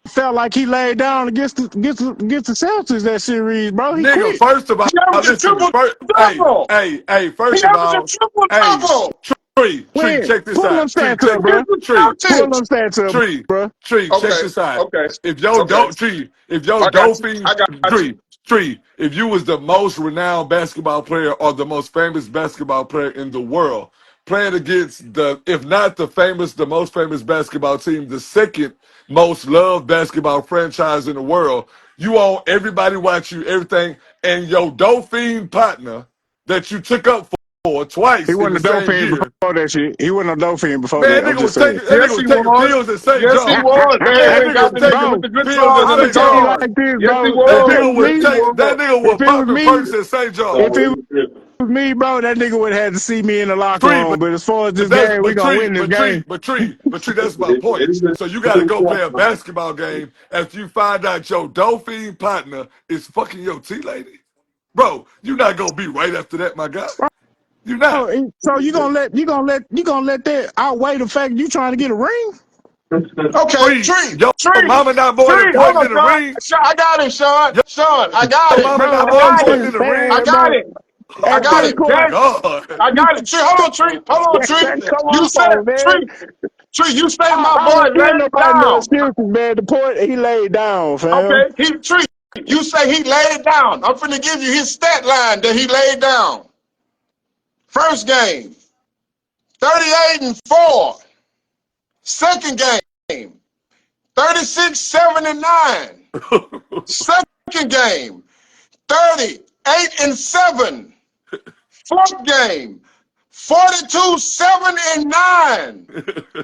Speaker 3: felt like he laid down against the Celtics that series, bro. He
Speaker 4: Nigga,
Speaker 3: quit.
Speaker 4: first of
Speaker 1: He
Speaker 4: all,
Speaker 1: averaged a
Speaker 4: listen to me.
Speaker 1: triple
Speaker 4: First,
Speaker 1: double. He
Speaker 4: first of
Speaker 1: averaged a
Speaker 4: all,
Speaker 1: triple
Speaker 4: hey,
Speaker 1: double
Speaker 4: Tree,
Speaker 3: When
Speaker 4: check this
Speaker 3: pull them
Speaker 4: out. Tree,
Speaker 3: stats up,
Speaker 4: check
Speaker 3: bro.
Speaker 1: against the
Speaker 4: Tree,
Speaker 3: Pull
Speaker 1: Celtics.
Speaker 3: them stats up,
Speaker 4: Tree,
Speaker 3: bro.
Speaker 4: Tree, check
Speaker 1: Okay,
Speaker 4: this out.
Speaker 1: okay,
Speaker 4: If your
Speaker 1: okay.
Speaker 4: dope Tree, if your
Speaker 1: I got you.
Speaker 4: doping
Speaker 1: I got you.
Speaker 4: Tree, if you was the most renowned basketball player or the most famous basketball player in the world, playing against the, if not the most famous basketball team, the second most loved basketball franchise in the world, you own everybody watch you, everything, and your Dauphine partner that you took up for
Speaker 3: He
Speaker 4: twice in
Speaker 3: wasn't
Speaker 4: the
Speaker 3: a dope
Speaker 4: same
Speaker 3: fiend
Speaker 4: year.
Speaker 3: before that shit. He wasn't a dope fiend before
Speaker 4: Man,
Speaker 3: that. I'm just saying.
Speaker 4: that
Speaker 1: Yes,
Speaker 4: nigga was
Speaker 1: he
Speaker 4: taking
Speaker 1: was.
Speaker 4: pills at St.
Speaker 1: Yes, he
Speaker 4: John.
Speaker 1: was. They
Speaker 4: That
Speaker 1: went and
Speaker 4: nigga
Speaker 1: got
Speaker 4: was
Speaker 1: the nigga
Speaker 4: taking
Speaker 1: with
Speaker 3: Bro,
Speaker 1: the good
Speaker 4: pills
Speaker 1: drugs
Speaker 4: at
Speaker 3: I'm
Speaker 1: in the
Speaker 3: gonna
Speaker 4: St.
Speaker 3: tell you
Speaker 4: John.
Speaker 1: car.
Speaker 3: like this,
Speaker 1: Yes, he
Speaker 3: bro. If
Speaker 4: That
Speaker 3: it
Speaker 1: was.
Speaker 3: was
Speaker 4: nigga
Speaker 1: Yes,
Speaker 4: was
Speaker 1: he
Speaker 3: me,
Speaker 4: that
Speaker 1: was.
Speaker 4: nigga
Speaker 3: if
Speaker 4: was
Speaker 3: it was
Speaker 4: popping
Speaker 3: me,
Speaker 4: perks at St. John.
Speaker 3: if it was me, bro, that nigga would have had to see me in the locker
Speaker 4: Tree,
Speaker 3: room. But as far as
Speaker 4: but
Speaker 3: this
Speaker 4: that's
Speaker 3: game, we gonna win this game.
Speaker 4: That's my point. So you got to go play a basketball game after you find out your Dauphine partner is fucking your tea lady, bro. You not gonna be right after that, my guy. You not.
Speaker 3: So you gonna let that outweigh the fact you trying to get a ring?
Speaker 1: Okay,
Speaker 4: Tree,
Speaker 1: Tree,
Speaker 4: your
Speaker 1: Tree,
Speaker 4: mama not more
Speaker 1: Tree. Hold
Speaker 4: important
Speaker 1: on,
Speaker 4: than the
Speaker 1: Sean.
Speaker 4: ring.
Speaker 1: I got it, Sean.
Speaker 4: Your
Speaker 1: Sean, I got it.
Speaker 4: mama
Speaker 3: Bro,
Speaker 4: not
Speaker 1: I
Speaker 4: more
Speaker 3: I'm
Speaker 1: got
Speaker 4: important
Speaker 1: it.
Speaker 3: saying,
Speaker 4: than the
Speaker 1: I
Speaker 4: ring.
Speaker 3: man,
Speaker 1: got
Speaker 3: bro.
Speaker 1: it. I
Speaker 3: At
Speaker 1: got
Speaker 3: first
Speaker 1: it.
Speaker 4: Oh my
Speaker 3: quarter,
Speaker 1: Yes,
Speaker 4: god.
Speaker 1: I got it. Tree, hold on, Tree. Hold on, Tree.
Speaker 3: come
Speaker 1: You
Speaker 3: on,
Speaker 1: said,
Speaker 3: man.
Speaker 1: Tree. Tree, you say my
Speaker 3: I
Speaker 1: boy
Speaker 3: don't give
Speaker 1: laid
Speaker 3: nobody no
Speaker 1: down.
Speaker 3: excuses, man. The point he laid down, fam.
Speaker 1: Okay, Tree. You say he laid down. I'm finna give you his stat line that he laid down. First game, 38 and 4. Second game, 36, 7 and 9. Second game, 38 and 7. Fourth game, 42, 7 and 9.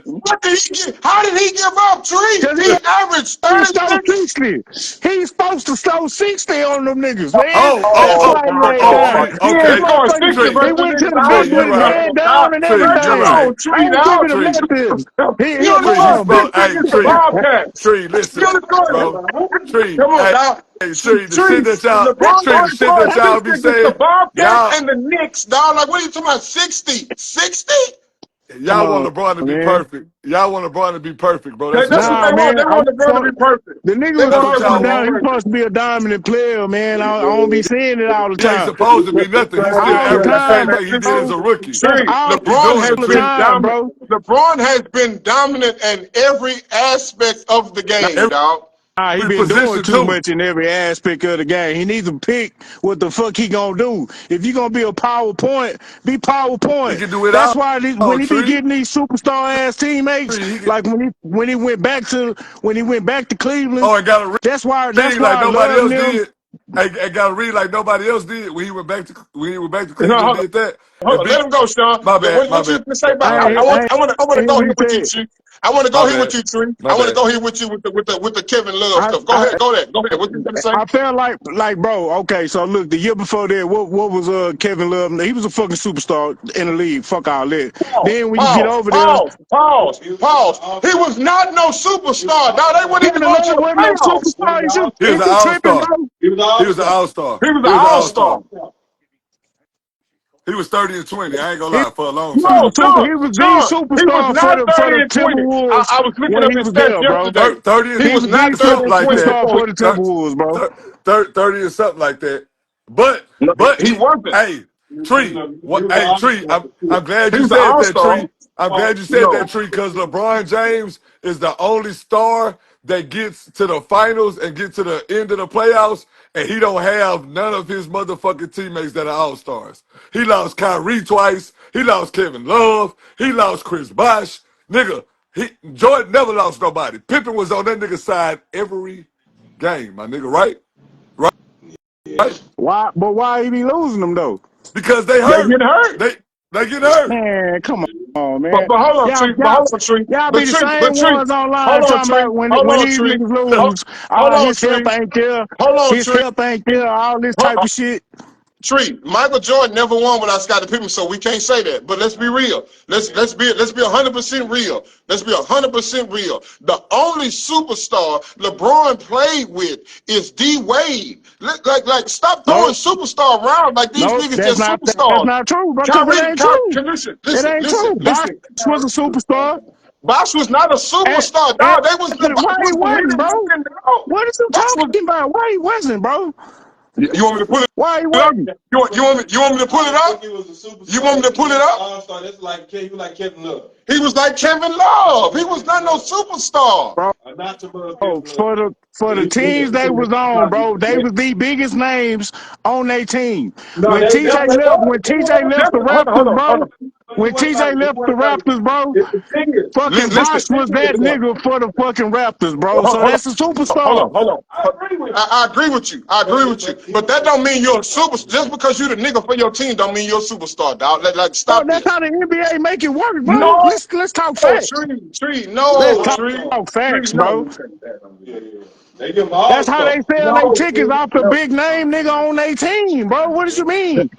Speaker 1: What did he get? How did he give up, Tree?
Speaker 3: Cause
Speaker 1: He averaged
Speaker 3: he stole
Speaker 1: 36.
Speaker 3: 60. He's supposed to stole 60 on them niggas, man.
Speaker 4: Oh, oh,
Speaker 3: That's
Speaker 1: Oh,
Speaker 4: oh,
Speaker 3: why he
Speaker 1: my
Speaker 3: laid
Speaker 4: oh,
Speaker 3: down.
Speaker 1: God.
Speaker 4: Tree.
Speaker 1: He
Speaker 3: That
Speaker 1: ain't
Speaker 4: Okay,
Speaker 1: scoring 60
Speaker 3: motherfucker,
Speaker 4: Tree,
Speaker 3: he
Speaker 1: versus
Speaker 3: went to
Speaker 1: niggas
Speaker 3: the
Speaker 1: out
Speaker 3: bench
Speaker 4: Tree.
Speaker 1: here
Speaker 3: with
Speaker 4: You
Speaker 3: his
Speaker 4: right.
Speaker 1: now.
Speaker 3: hand
Speaker 1: Now,
Speaker 3: down and
Speaker 4: Tree, you're
Speaker 3: everything.
Speaker 4: right.
Speaker 1: on,
Speaker 3: I
Speaker 1: Tree,
Speaker 3: ain't
Speaker 1: now.
Speaker 3: giving him
Speaker 4: Tree,
Speaker 3: nothing. He
Speaker 1: You
Speaker 3: a
Speaker 1: only
Speaker 4: Tree.
Speaker 1: scored
Speaker 3: bum.
Speaker 1: 50
Speaker 4: Bro, hey,
Speaker 1: against the
Speaker 4: Tree,
Speaker 1: Bobcats.
Speaker 4: Tree.
Speaker 1: You
Speaker 4: Listen,
Speaker 1: only
Speaker 4: bro.
Speaker 1: scored.
Speaker 4: Tree,
Speaker 1: Come on,
Speaker 4: hey,
Speaker 1: dog.
Speaker 4: hey, Tree.
Speaker 1: Tree, LeBron
Speaker 4: The
Speaker 1: only
Speaker 4: shit
Speaker 1: scored
Speaker 4: that y'all
Speaker 1: 50
Speaker 4: be
Speaker 1: against the
Speaker 4: saying,
Speaker 1: Bobcats
Speaker 4: y'all,
Speaker 1: and the Knicks, dog. Like, what are you talking about? 60? 60?
Speaker 3: Come
Speaker 4: y'all want
Speaker 3: on,
Speaker 4: LeBron to be
Speaker 3: man.
Speaker 4: perfect. Y'all want LeBron to be perfect, bro. That's what
Speaker 1: That's
Speaker 4: y'all
Speaker 1: what
Speaker 3: Nah,
Speaker 1: they
Speaker 4: want.
Speaker 1: want.
Speaker 3: man.
Speaker 1: They want LeBron to be perfect.
Speaker 3: The nigga
Speaker 1: They
Speaker 3: was
Speaker 4: That's
Speaker 1: want
Speaker 4: what
Speaker 3: supposed to be
Speaker 4: y'all
Speaker 1: LeBron to be
Speaker 3: down.
Speaker 4: want.
Speaker 3: He
Speaker 1: perfect.
Speaker 3: supposed to be a dominant player, man. I don't be seeing it all the
Speaker 4: He ain't
Speaker 3: time.
Speaker 4: supposed to be nothing. He's still
Speaker 3: All the
Speaker 4: averaging the
Speaker 3: time,
Speaker 4: same
Speaker 1: Hey,
Speaker 4: thing he did
Speaker 3: bro.
Speaker 4: as a rookie.
Speaker 3: That's
Speaker 1: Tree,
Speaker 3: all
Speaker 4: He's
Speaker 1: LeBron
Speaker 4: doing
Speaker 1: has
Speaker 4: it,
Speaker 3: the
Speaker 1: been
Speaker 4: Tree.
Speaker 3: time,
Speaker 1: dominant.
Speaker 3: bro.
Speaker 1: LeBron has been dominant in every aspect of the game, dog.
Speaker 3: Nah, he
Speaker 4: Every
Speaker 3: been doing
Speaker 4: position,
Speaker 3: too
Speaker 4: too.
Speaker 3: much in every aspect of the game. He needs to pick what the fuck he gonna do. If you gonna be a PowerPoint, be
Speaker 4: He
Speaker 3: PowerPoint.
Speaker 4: can do it
Speaker 3: That's why when
Speaker 4: all,
Speaker 3: he be
Speaker 4: Tree.
Speaker 3: getting these superstar ass teammates,
Speaker 4: Tree, he can,
Speaker 3: like when he went back to Cleveland,
Speaker 4: oh, and got a
Speaker 3: that's
Speaker 4: ring
Speaker 3: why
Speaker 4: like
Speaker 3: I
Speaker 4: nobody
Speaker 3: love
Speaker 4: else
Speaker 3: them.
Speaker 4: did. I got a ring like nobody else did when he went back to
Speaker 1: No,
Speaker 4: Cleveland, did that
Speaker 1: hold
Speaker 4: and
Speaker 1: on. Let
Speaker 4: beat.
Speaker 1: him go, Sean.
Speaker 4: My bad, my
Speaker 1: What you
Speaker 4: bad,
Speaker 1: gonna say about?
Speaker 4: my bad,
Speaker 1: I want to
Speaker 3: I
Speaker 1: go
Speaker 3: ain't
Speaker 1: here with you,
Speaker 3: said,
Speaker 1: Tree. I want to
Speaker 4: my
Speaker 1: go here with
Speaker 4: bad,
Speaker 1: you, Tree.
Speaker 4: my
Speaker 1: I want to
Speaker 4: bad.
Speaker 1: go here with you with the Kevin Love
Speaker 3: I,
Speaker 1: stuff. Go
Speaker 3: I
Speaker 1: ahead. Go ahead. Go ahead. What you gonna say?
Speaker 3: I felt like bro. Okay, so look, the year before that, what was Kevin Love? He was a fucking superstar in the league. Fuck all that.
Speaker 1: Pause.
Speaker 3: Then when you get
Speaker 1: Pause.
Speaker 3: over there,
Speaker 1: Pause. Pause. Pause. He was not no superstar. Now they wouldn't even
Speaker 3: Kevin
Speaker 1: go
Speaker 3: Love
Speaker 1: to the
Speaker 3: wasn't no
Speaker 1: playoffs.
Speaker 3: superstar.
Speaker 4: He was
Speaker 3: Is
Speaker 4: an
Speaker 3: you
Speaker 4: all
Speaker 3: tripping,
Speaker 4: star.
Speaker 3: bro?
Speaker 4: He was an all star.
Speaker 1: He was an
Speaker 4: He was an
Speaker 1: all
Speaker 4: all
Speaker 1: star.
Speaker 4: star. He was 30 and 20. I ain't gonna
Speaker 3: He
Speaker 4: lie for a long
Speaker 1: No,
Speaker 4: time.
Speaker 3: was super.
Speaker 1: Sean.
Speaker 3: He was the
Speaker 1: Sean. He was
Speaker 3: superstar
Speaker 1: not
Speaker 3: for
Speaker 1: 30
Speaker 3: the
Speaker 1: and 20.
Speaker 3: Timberwolves
Speaker 1: I was looking
Speaker 3: when
Speaker 1: up
Speaker 3: he
Speaker 1: his
Speaker 3: was
Speaker 1: stats
Speaker 3: there, bro.
Speaker 1: yesterday.
Speaker 4: 30
Speaker 1: He
Speaker 3: He
Speaker 1: was
Speaker 3: was the
Speaker 1: not
Speaker 4: and
Speaker 1: 30
Speaker 4: something
Speaker 1: and
Speaker 3: fucking
Speaker 4: like
Speaker 1: 20
Speaker 4: that.
Speaker 3: superstar
Speaker 1: before.
Speaker 3: for the Timberwolves, bro.
Speaker 4: 30 and something like that. But
Speaker 1: No,
Speaker 4: but
Speaker 1: he
Speaker 4: he
Speaker 1: wasn't.
Speaker 4: hey Tree, what hey Tree, I'm glad
Speaker 1: He
Speaker 4: you
Speaker 1: was an
Speaker 4: said
Speaker 1: all
Speaker 4: that,
Speaker 1: star.
Speaker 4: Tree. I'm glad you said
Speaker 1: No.
Speaker 4: that, Tree, because LeBron James is the only star that gets to the finals and get to the end of the playoffs, and he don't have none of his motherfucking teammates that are all stars. He lost Kyrie twice. He lost Kevin Love. He lost Chris Bosh. Nigga, Jordan never lost nobody. Pippen was on that nigga's side every game, my nigga, right? Right?
Speaker 3: Why? But why he be losing them though?
Speaker 4: Because they
Speaker 1: They
Speaker 4: hurt.
Speaker 1: get hurt.
Speaker 4: They they get hurt.
Speaker 3: Man, come on,
Speaker 1: But
Speaker 3: man.
Speaker 1: hold on,
Speaker 3: Y'all,
Speaker 1: Tree. But
Speaker 3: y'all,
Speaker 1: hold on, Tree.
Speaker 3: y'all be the
Speaker 1: But
Speaker 3: same
Speaker 1: Tree.
Speaker 3: ones online
Speaker 1: Hold on,
Speaker 3: talking
Speaker 1: Tree.
Speaker 3: about when
Speaker 1: Hold
Speaker 3: when
Speaker 1: on,
Speaker 3: these
Speaker 1: Tree.
Speaker 3: niggas
Speaker 1: Hold,
Speaker 3: lose,
Speaker 1: hold on,
Speaker 3: his
Speaker 1: Tree.
Speaker 3: help ain't there,
Speaker 1: Hold on,
Speaker 3: his
Speaker 1: Tree.
Speaker 3: help ain't there, all this
Speaker 1: Hold
Speaker 3: type
Speaker 1: on.
Speaker 3: of shit.
Speaker 1: Tree, Michael Jordan never won without Scottie Pippen, so we can't say that. But let's be real. Let's be 100% real. Let's be 100% real. The only superstar LeBron played with is D Wade. Like stop throwing superstar around like these niggas
Speaker 3: That's
Speaker 1: just
Speaker 3: that's
Speaker 1: superstars.
Speaker 3: not true, bro. Because it
Speaker 1: Kyrie,
Speaker 3: ain't true.
Speaker 1: listen,
Speaker 3: It
Speaker 1: listen,
Speaker 3: ain't
Speaker 1: listen,
Speaker 3: true. Bosh
Speaker 1: listen.
Speaker 3: was a superstar.
Speaker 1: Bosh was not a
Speaker 3: And,
Speaker 1: superstar,
Speaker 3: and
Speaker 1: dog. They was the
Speaker 3: why
Speaker 1: Bosh
Speaker 3: he
Speaker 1: was the
Speaker 3: wasn't,
Speaker 1: leader,
Speaker 3: bro?
Speaker 1: dog.
Speaker 3: What is you
Speaker 1: Bosh was.
Speaker 3: talking about? Why he wasn't, bro?
Speaker 1: You want me to put it
Speaker 3: Why he
Speaker 1: up?
Speaker 3: wasn't,
Speaker 1: You want me to pull it up?
Speaker 2: He was a superstar.
Speaker 1: You want me to pull it up?
Speaker 2: All-star. That's like Kevin Love.
Speaker 1: He was like Kevin Love. He was not no superstar.
Speaker 3: bro?
Speaker 2: Not to Kevin Love.
Speaker 3: For the teams they was on, bro, they was the biggest names on their team.
Speaker 2: No,
Speaker 3: When TJ left the
Speaker 1: Hold
Speaker 3: Raptors,
Speaker 1: on, hold
Speaker 3: bro.
Speaker 1: on.
Speaker 3: When TJ left the Raptors, bro,
Speaker 2: The thing is,
Speaker 3: fucking
Speaker 1: Listen,
Speaker 3: Bosh was that nigga for the fucking Raptors, bro. So
Speaker 1: hold
Speaker 3: that's a superstar.
Speaker 1: on, hold on. I agree with you. I agree with you. But that don't mean you're a super. Just because you're the nigga for your team, don't mean you're a superstar, dog. Like
Speaker 3: Bro,
Speaker 1: stop
Speaker 3: that's
Speaker 1: this.
Speaker 3: how the NBA make it work, bro.
Speaker 1: No,
Speaker 3: Let's talk facts.
Speaker 1: tree,
Speaker 3: Let's
Speaker 1: no,
Speaker 3: talk
Speaker 1: tree,
Speaker 3: facts, bro.
Speaker 1: no.
Speaker 2: yeah. They give him
Speaker 3: That's how
Speaker 2: all-star.
Speaker 3: they sell their
Speaker 1: No,
Speaker 3: tickets off the big name nigga on their team, bro. What did you mean?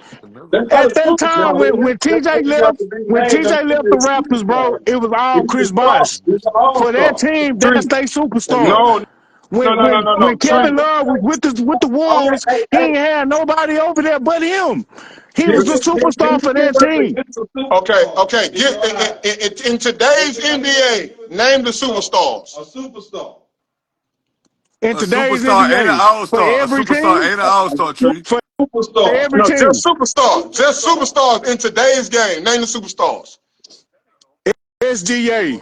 Speaker 2: That's not
Speaker 3: At
Speaker 2: a
Speaker 3: that time
Speaker 2: superstar.
Speaker 3: when TJ left, the Raptors, bro, it was all Chris Bosh.
Speaker 2: It's an
Speaker 3: For that
Speaker 2: all-star.
Speaker 3: team,
Speaker 1: tree.
Speaker 3: that's their superstar.
Speaker 1: No,
Speaker 3: When
Speaker 1: tree.
Speaker 3: Kevin Love was with the
Speaker 2: Okay,
Speaker 3: Wolves, he ain't had nobody over there but him. He was the superstar for that team.
Speaker 1: Okay. In today's NBA, name the superstars.
Speaker 2: A superstar.
Speaker 3: In
Speaker 4: A
Speaker 3: today's
Speaker 4: superstar ain't an
Speaker 3: NBA,
Speaker 4: all
Speaker 3: for
Speaker 4: star. A
Speaker 3: every
Speaker 4: superstar
Speaker 3: team,
Speaker 4: ain't an all star, Tree.
Speaker 3: for
Speaker 2: Superstar.
Speaker 3: every
Speaker 1: No,
Speaker 3: team,
Speaker 1: just superstars. Just superstars in today's game. Name the superstars.
Speaker 3: SGA,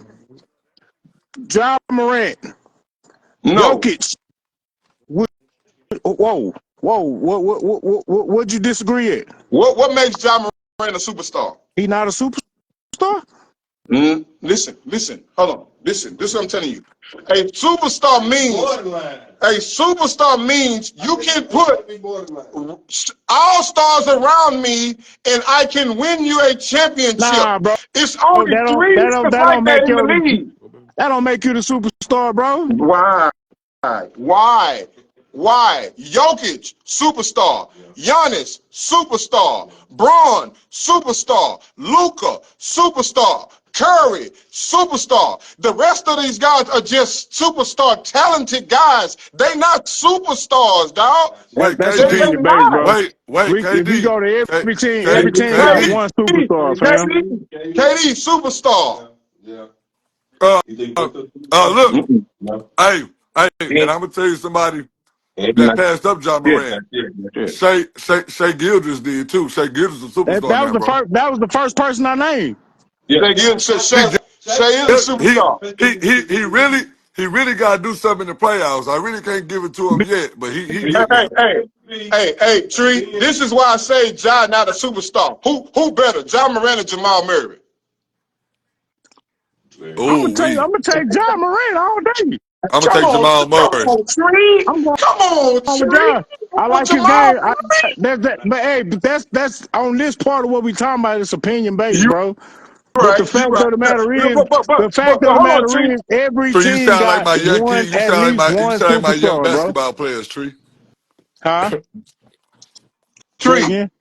Speaker 3: John Morant,
Speaker 1: No.
Speaker 3: Jokic. Whoa, what'd you disagree at?
Speaker 1: What makes John Moran a superstar?
Speaker 3: He not a superstar?
Speaker 1: Listen. Hold on. Listen. This is what I'm telling you. A superstar means you can put all stars around me and I can win you a championship.
Speaker 3: Nah, bro.
Speaker 1: It's only three niggas like that in the league.
Speaker 3: That don't make you the superstar, bro.
Speaker 1: Why? Why? Jokic, superstar. Giannis, superstar. Braun, superstar. Luka, superstar. Curry, superstar. The rest of these guys are just superstar talented guys. They not superstars, dog.
Speaker 4: Wait,
Speaker 3: That's
Speaker 1: They
Speaker 3: opinion
Speaker 4: KD.
Speaker 3: based,
Speaker 1: not.
Speaker 3: bro.
Speaker 4: Wait,
Speaker 3: If you
Speaker 4: KD.
Speaker 3: go to
Speaker 4: K,
Speaker 3: every team got
Speaker 4: KD.
Speaker 3: one superstar, fam.
Speaker 1: KD, superstar.
Speaker 2: Yeah.
Speaker 4: Uh,
Speaker 2: You think
Speaker 4: uh,
Speaker 2: that's a
Speaker 4: look,
Speaker 2: superstar? No.
Speaker 4: hey, and I'm gonna tell you somebody that passed up John Moran.
Speaker 3: Yeah.
Speaker 4: Shea Gilders did too. Shea Gilders is a superstar now, bro.
Speaker 3: That was the first person I named.
Speaker 1: Shay is a superstar.
Speaker 4: He really got to do something in the playoffs. I really can't give it to him yet, but he
Speaker 1: Hey,
Speaker 4: getting there.
Speaker 1: Tree. This is why I say Ja not a superstar. Who better, John Moran or Jamal Murray?
Speaker 4: Oh,
Speaker 3: I'm gonna take John Morant all day.
Speaker 4: I'm gonna take Jamal Murray.
Speaker 1: Tree.
Speaker 3: I'm going
Speaker 1: Come on,
Speaker 3: with
Speaker 1: Tree.
Speaker 3: John. I like his
Speaker 1: Jamal
Speaker 3: game.
Speaker 1: Murray.
Speaker 3: But hey, that's on this part of what we talking about. It's opinion based,
Speaker 1: You
Speaker 3: bro. But
Speaker 1: right.
Speaker 3: the fact of the matter is,
Speaker 1: But hold on, Tree.
Speaker 3: every
Speaker 4: So you
Speaker 3: team
Speaker 4: sound like
Speaker 3: got
Speaker 4: my young kid.
Speaker 3: at least
Speaker 4: You
Speaker 3: one
Speaker 4: sound like my young
Speaker 3: superstar, bro.
Speaker 4: basketball players, Tree.
Speaker 3: Huh? Say
Speaker 1: Tree.
Speaker 3: again.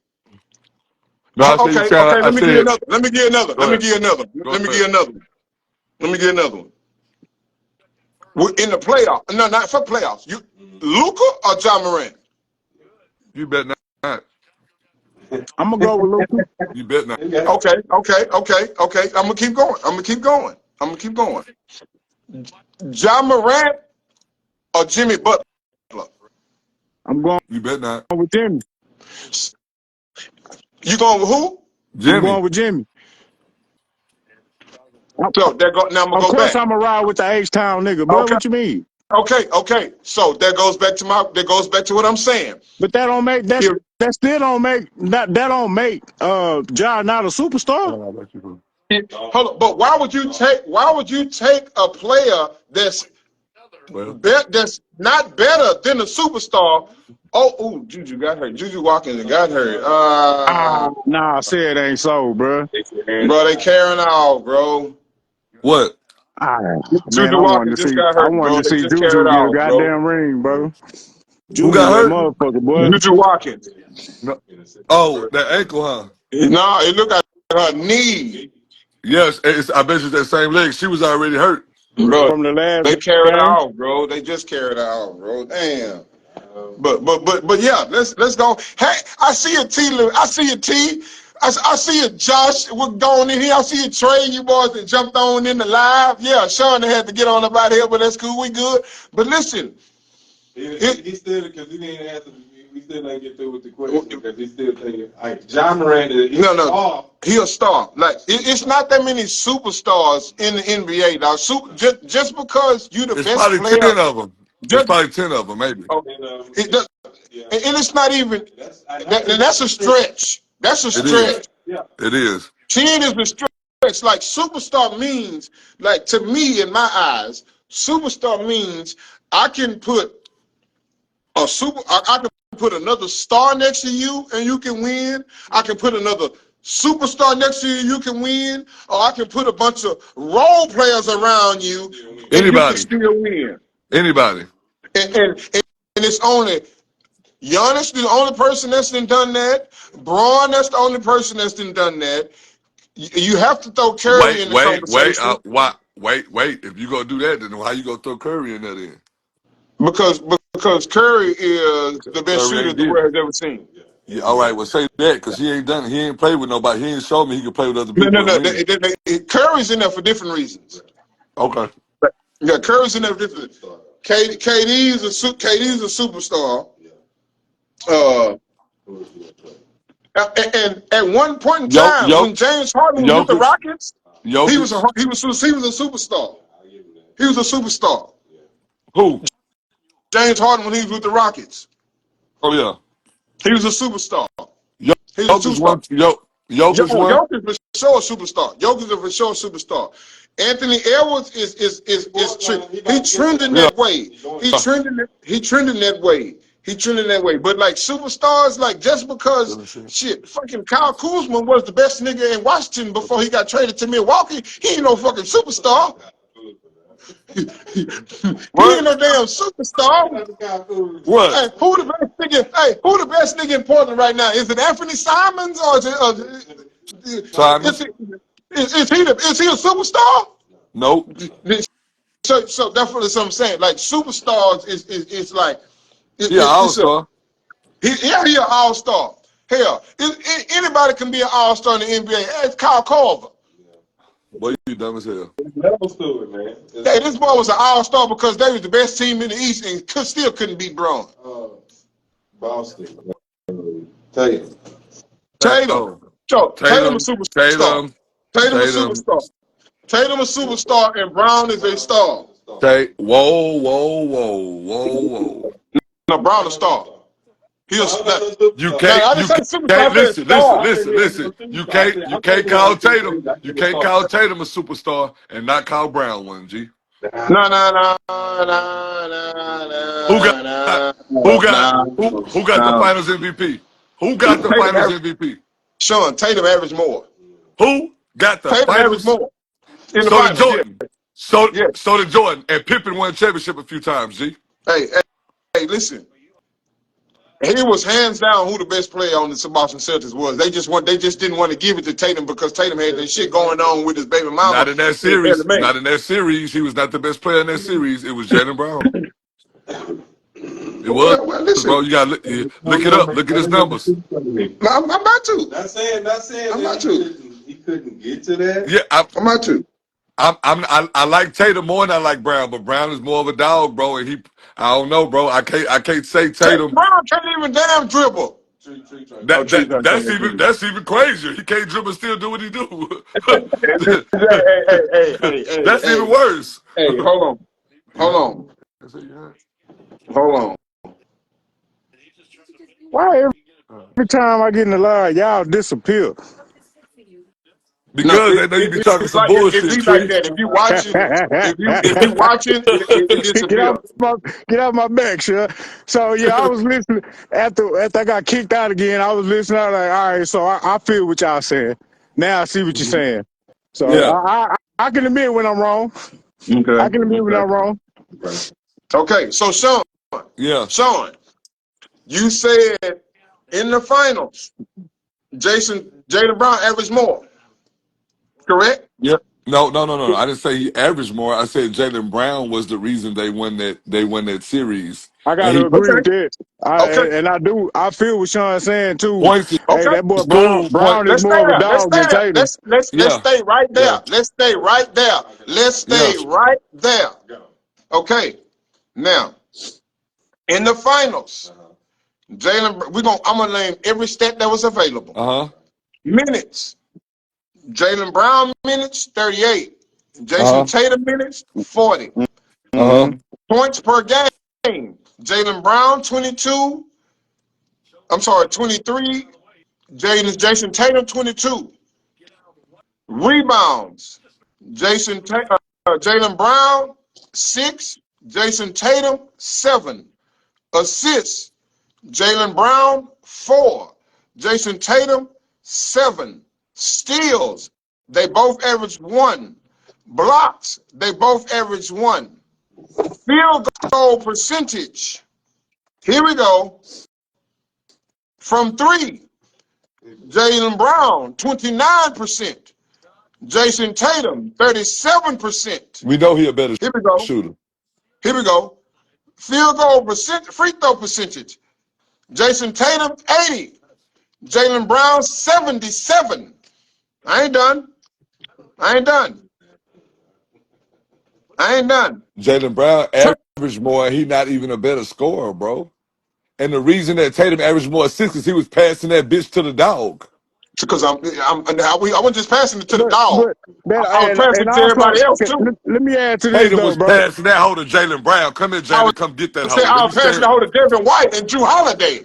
Speaker 4: No, I said you sound like,
Speaker 1: Okay.
Speaker 4: I
Speaker 1: Let me give you
Speaker 4: said.
Speaker 1: another. Let me give you another.
Speaker 4: Go ahead.
Speaker 1: Let me give you another one. We're in the playoffs. No, not for playoffs. You, Luka or John Morant?
Speaker 4: You bet not.
Speaker 3: I'm gonna go with Luka.
Speaker 4: You bet not.
Speaker 1: Okay. I'm gonna keep going. John Morant or Jimmy Butler?
Speaker 3: I'm going
Speaker 4: You bet not.
Speaker 3: with Jimmy.
Speaker 1: You going with who?
Speaker 3: I'm
Speaker 4: Jimmy.
Speaker 3: going with Jimmy.
Speaker 1: So now I'm gonna
Speaker 3: Of
Speaker 1: go
Speaker 3: course,
Speaker 1: back.
Speaker 3: I'm gonna ride with the H-Town nigga, but
Speaker 1: Okay.
Speaker 3: what you mean?
Speaker 1: Okay. So that goes back to what I'm saying.
Speaker 3: But that don't make
Speaker 1: Here,
Speaker 3: that still don't make that don't make Ja not a superstar.
Speaker 1: hold on, but why would you take a player that's
Speaker 4: Well,
Speaker 1: that's not better than a superstar? Oh, Juju got hurt. Juju Watkins got hurt.
Speaker 3: Nah, I said it ain't so, bro.
Speaker 1: Bro, they carrying out, bro.
Speaker 4: what?
Speaker 3: Man,
Speaker 1: Juju Watkins just got
Speaker 3: I
Speaker 1: hurt,
Speaker 3: wanted
Speaker 1: bro.
Speaker 3: to
Speaker 1: They
Speaker 3: see
Speaker 1: just carried
Speaker 3: Juju get a
Speaker 1: out, bro.
Speaker 3: goddamn ring, bro.
Speaker 4: Who got
Speaker 3: Juju, that
Speaker 4: hurt?
Speaker 3: motherfucker, boy.
Speaker 1: Juju Watkins.
Speaker 4: No. Oh, that ankle, huh?
Speaker 1: No, it looked like her knee.
Speaker 4: Yes, I bet you that same leg. She was already hurt.
Speaker 1: Bro,
Speaker 3: From the last
Speaker 1: they carried her
Speaker 3: game.
Speaker 1: off, bro. They just carried her off, bro. Damn. But yeah, let's go. Hey, I see a T. I see a T. I see a Josh was going in here. I see a Trey. You boys that jumped on in the live. Yeah, Sean had to get on up out here, but that's cool. We good. But listen,
Speaker 2: He still, because he didn't have to. We still didn't get through with the question because he's still thinking. Like John Miranda,
Speaker 1: he a star. Like it's not that many superstars in the NBA now. Just because you the
Speaker 4: It's
Speaker 1: best
Speaker 4: probably
Speaker 1: player,
Speaker 4: 10 of them. It's
Speaker 1: just
Speaker 4: probably 10 of them, maybe.
Speaker 1: it does, and it's not even. That's a stretch. That's a
Speaker 4: It is.
Speaker 1: stretch.
Speaker 4: It is.
Speaker 1: 10 is a stretch. Like superstar means, like to me in my eyes, superstar means I can put I can put another star next to you and you can win. I can put another superstar next to you, you can win. Or I can put a bunch of role players around you and you can
Speaker 4: Anybody.
Speaker 1: still win.
Speaker 4: Anybody.
Speaker 1: And it's only Giannis, the only person that's done that. Braun, that's the only person that's done that. You have to throw Curry in the conversation
Speaker 4: Wait. If you gonna do that, then how you gonna throw Curry in there then?
Speaker 1: because Curry is the best
Speaker 4: Curry
Speaker 1: shooter
Speaker 4: ain't
Speaker 1: the
Speaker 4: did it.
Speaker 1: world has ever seen.
Speaker 4: Yeah, all right. Well, say that because he ain't done it. He ain't played with nobody. He ain't showed me he can play with other
Speaker 1: No,
Speaker 4: people
Speaker 1: no,
Speaker 4: and
Speaker 1: no.
Speaker 4: win.
Speaker 1: Curry's in there for different reasons.
Speaker 4: Okay.
Speaker 1: Yeah, Curry's in there for different. KD's a superstar. Uh, and at one point in time, when James Harden was with the
Speaker 4: Jokic,
Speaker 1: Rockets, he was a
Speaker 4: Jokic.
Speaker 1: superstar. He was a superstar.
Speaker 4: Who?
Speaker 1: James Harden when he was with the Rockets,
Speaker 4: Oh yeah.
Speaker 1: he was a superstar. He was a
Speaker 4: Jokic
Speaker 1: superstar.
Speaker 4: won. Jokic won.
Speaker 1: Jokic for sure a superstar. Jokic is for sure a superstar. Anthony Edwards is he trending
Speaker 4: Yeah.
Speaker 1: that way. He trending that way. He trending that way. But like superstars, like just because shit, fucking Kyle Kuzma was the best nigga in Washington before he got traded to Milwaukee. He ain't no fucking superstar. He ain't no damn superstar.
Speaker 4: What?
Speaker 1: Hey, who the best nigga? Hey, who the best nigga in Portland right now? Is it Anthony Simons or is
Speaker 4: Simons?
Speaker 1: is he a superstar?
Speaker 4: Nope.
Speaker 1: So that's what I'm saying. Like superstars is like
Speaker 4: Yeah, All
Speaker 1: it's a
Speaker 4: Star.
Speaker 1: he an all star. Hell, anybody can be an all star in the NBA. It's Kyle Korver.
Speaker 4: Boy, you dumb as hell.
Speaker 2: levels to it, man.
Speaker 1: Hey, this boy was an all star because they was the best team in the East and still couldn't beat Braun.
Speaker 2: Boston. Tatum.
Speaker 1: Tatum. Tatum a superstar.
Speaker 4: Tatum.
Speaker 1: Tatum a superstar. Tatum a superstar and Brown is a star.
Speaker 4: Whoa.
Speaker 1: No, Brown a star. He a star.
Speaker 4: You
Speaker 1: No,
Speaker 4: can't
Speaker 1: I didn't say superstar. I said
Speaker 4: listen. You can't call Tatum. You can't call Tatum a superstar and not call Brown one, G.
Speaker 1: No.
Speaker 4: Who got the finals MVP? Who got the finals MVP?
Speaker 1: Sean, Tatum averaged more.
Speaker 4: Who got the
Speaker 1: Tatum averaged
Speaker 4: finals?
Speaker 1: more in the
Speaker 4: So did
Speaker 1: finals.
Speaker 4: Jordan.
Speaker 1: Yeah.
Speaker 4: So did Jordan. And Pippen won a championship a few times, G.
Speaker 1: Hey, listen. He was hands down who the best player on the Boston Celtics was. They just didn't want to give it to Tatum because Tatum had that shit going on with his baby mama.
Speaker 4: Not in that series. Not in that series. He was not the best player in that series. It was Jaylen Brown. It was,
Speaker 1: well, listen.
Speaker 4: bro. You got look it up. Look at his numbers.
Speaker 1: I'm about to.
Speaker 2: Not saying
Speaker 1: I'm about to.
Speaker 2: he couldn't get to that.
Speaker 4: Yeah,
Speaker 1: I'm about to.
Speaker 4: I like Tatum more than I like Brown, but Brown is more of a dog, bro. And I don't know, bro. I can't say Tatum.
Speaker 1: Brown can't even damn dribble.
Speaker 4: That's even crazier. He can't dribble and still do what he do. That's even worse.
Speaker 1: Hey, hold on.
Speaker 3: Why every time I get in the line, y'all disappear?
Speaker 4: Because they know you be talking some
Speaker 1: like it
Speaker 4: bullshit,
Speaker 1: be like
Speaker 4: Tree.
Speaker 1: that. If you watching, it disappears.
Speaker 3: Get out my back, sure. So yeah, I was listening after I got kicked out again. I was listening. I was like, all right, so I feel what y'all saying. Now I see what you're saying. So
Speaker 4: Yeah.
Speaker 3: I can admit when I'm wrong.
Speaker 1: Okay.
Speaker 3: I can admit when I'm wrong.
Speaker 1: Okay, so Sean,
Speaker 4: Yeah.
Speaker 1: you said In the finals, Jaylen Brown averaged more. Correct?
Speaker 4: Yeah. No. I didn't say he averaged more. I said Jaylen Brown was the reason they won that series.
Speaker 3: I got
Speaker 4: And
Speaker 3: to
Speaker 4: he
Speaker 3: agree
Speaker 1: Okay.
Speaker 3: with that.
Speaker 1: Okay.
Speaker 3: I feel what Sean's saying too.
Speaker 4: points
Speaker 3: Hey,
Speaker 1: Okay.
Speaker 3: that boy
Speaker 4: is smooth.
Speaker 3: Brown is
Speaker 1: Let's stay
Speaker 3: more of a
Speaker 1: there. Let's
Speaker 3: dog
Speaker 1: stay
Speaker 3: than
Speaker 1: there.
Speaker 3: Tatum.
Speaker 1: Let's
Speaker 4: Yeah.
Speaker 1: stay right there.
Speaker 4: Yeah.
Speaker 1: Let's stay right there. Let's
Speaker 4: Yeah.
Speaker 1: stay right there. Okay. Now, in the finals, I'm gonna name every stat that was available.
Speaker 4: Uh-huh.
Speaker 1: Minutes. Jaylen Brown minutes, 38. Jason
Speaker 4: Uh-huh.
Speaker 1: Tatum minutes, 40.
Speaker 4: Uh-huh.
Speaker 3: Mm-hmm.
Speaker 1: Points per game. Jaylen Brown, 22. I'm sorry, 23. Jason Tatum, 22. Rebounds. Jaylen Brown, 6. Jason Tatum, 7. Assists. Jaylen Brown, 4. Jason Tatum, 7. Steals. They both averaged 1. Blocks. They both averaged 1. Field goal percentage. Here we go. From 3. Jaylen Brown, 29%. Jason Tatum, 37%.
Speaker 4: We know he a better
Speaker 1: Here we go.
Speaker 4: shooter.
Speaker 1: Here we go. Field goal percentage, free throw percentage. Jason Tatum, 80. Jaylen Brown, 77. I ain't done. I ain't done. I ain't done.
Speaker 4: Jaylen Brown averaged more, and he not even a better scorer, bro. And the reason that Tatum averaged more assists is he was passing that bitch to the dog.
Speaker 1: Because I wasn't just passing it to the dog.
Speaker 3: But that
Speaker 1: I was passing
Speaker 3: and
Speaker 1: it to
Speaker 3: also
Speaker 1: everybody else too.
Speaker 3: let me add to this
Speaker 4: Tatum
Speaker 3: though,
Speaker 4: was
Speaker 3: bro.
Speaker 4: passing that hoe to Jaylen Brown. Come here,
Speaker 1: I was
Speaker 4: Jaylen, come get that hoe.
Speaker 1: saying I
Speaker 4: Let me
Speaker 1: was passing
Speaker 4: stand.
Speaker 1: the whole to Devin White and Drew Holiday.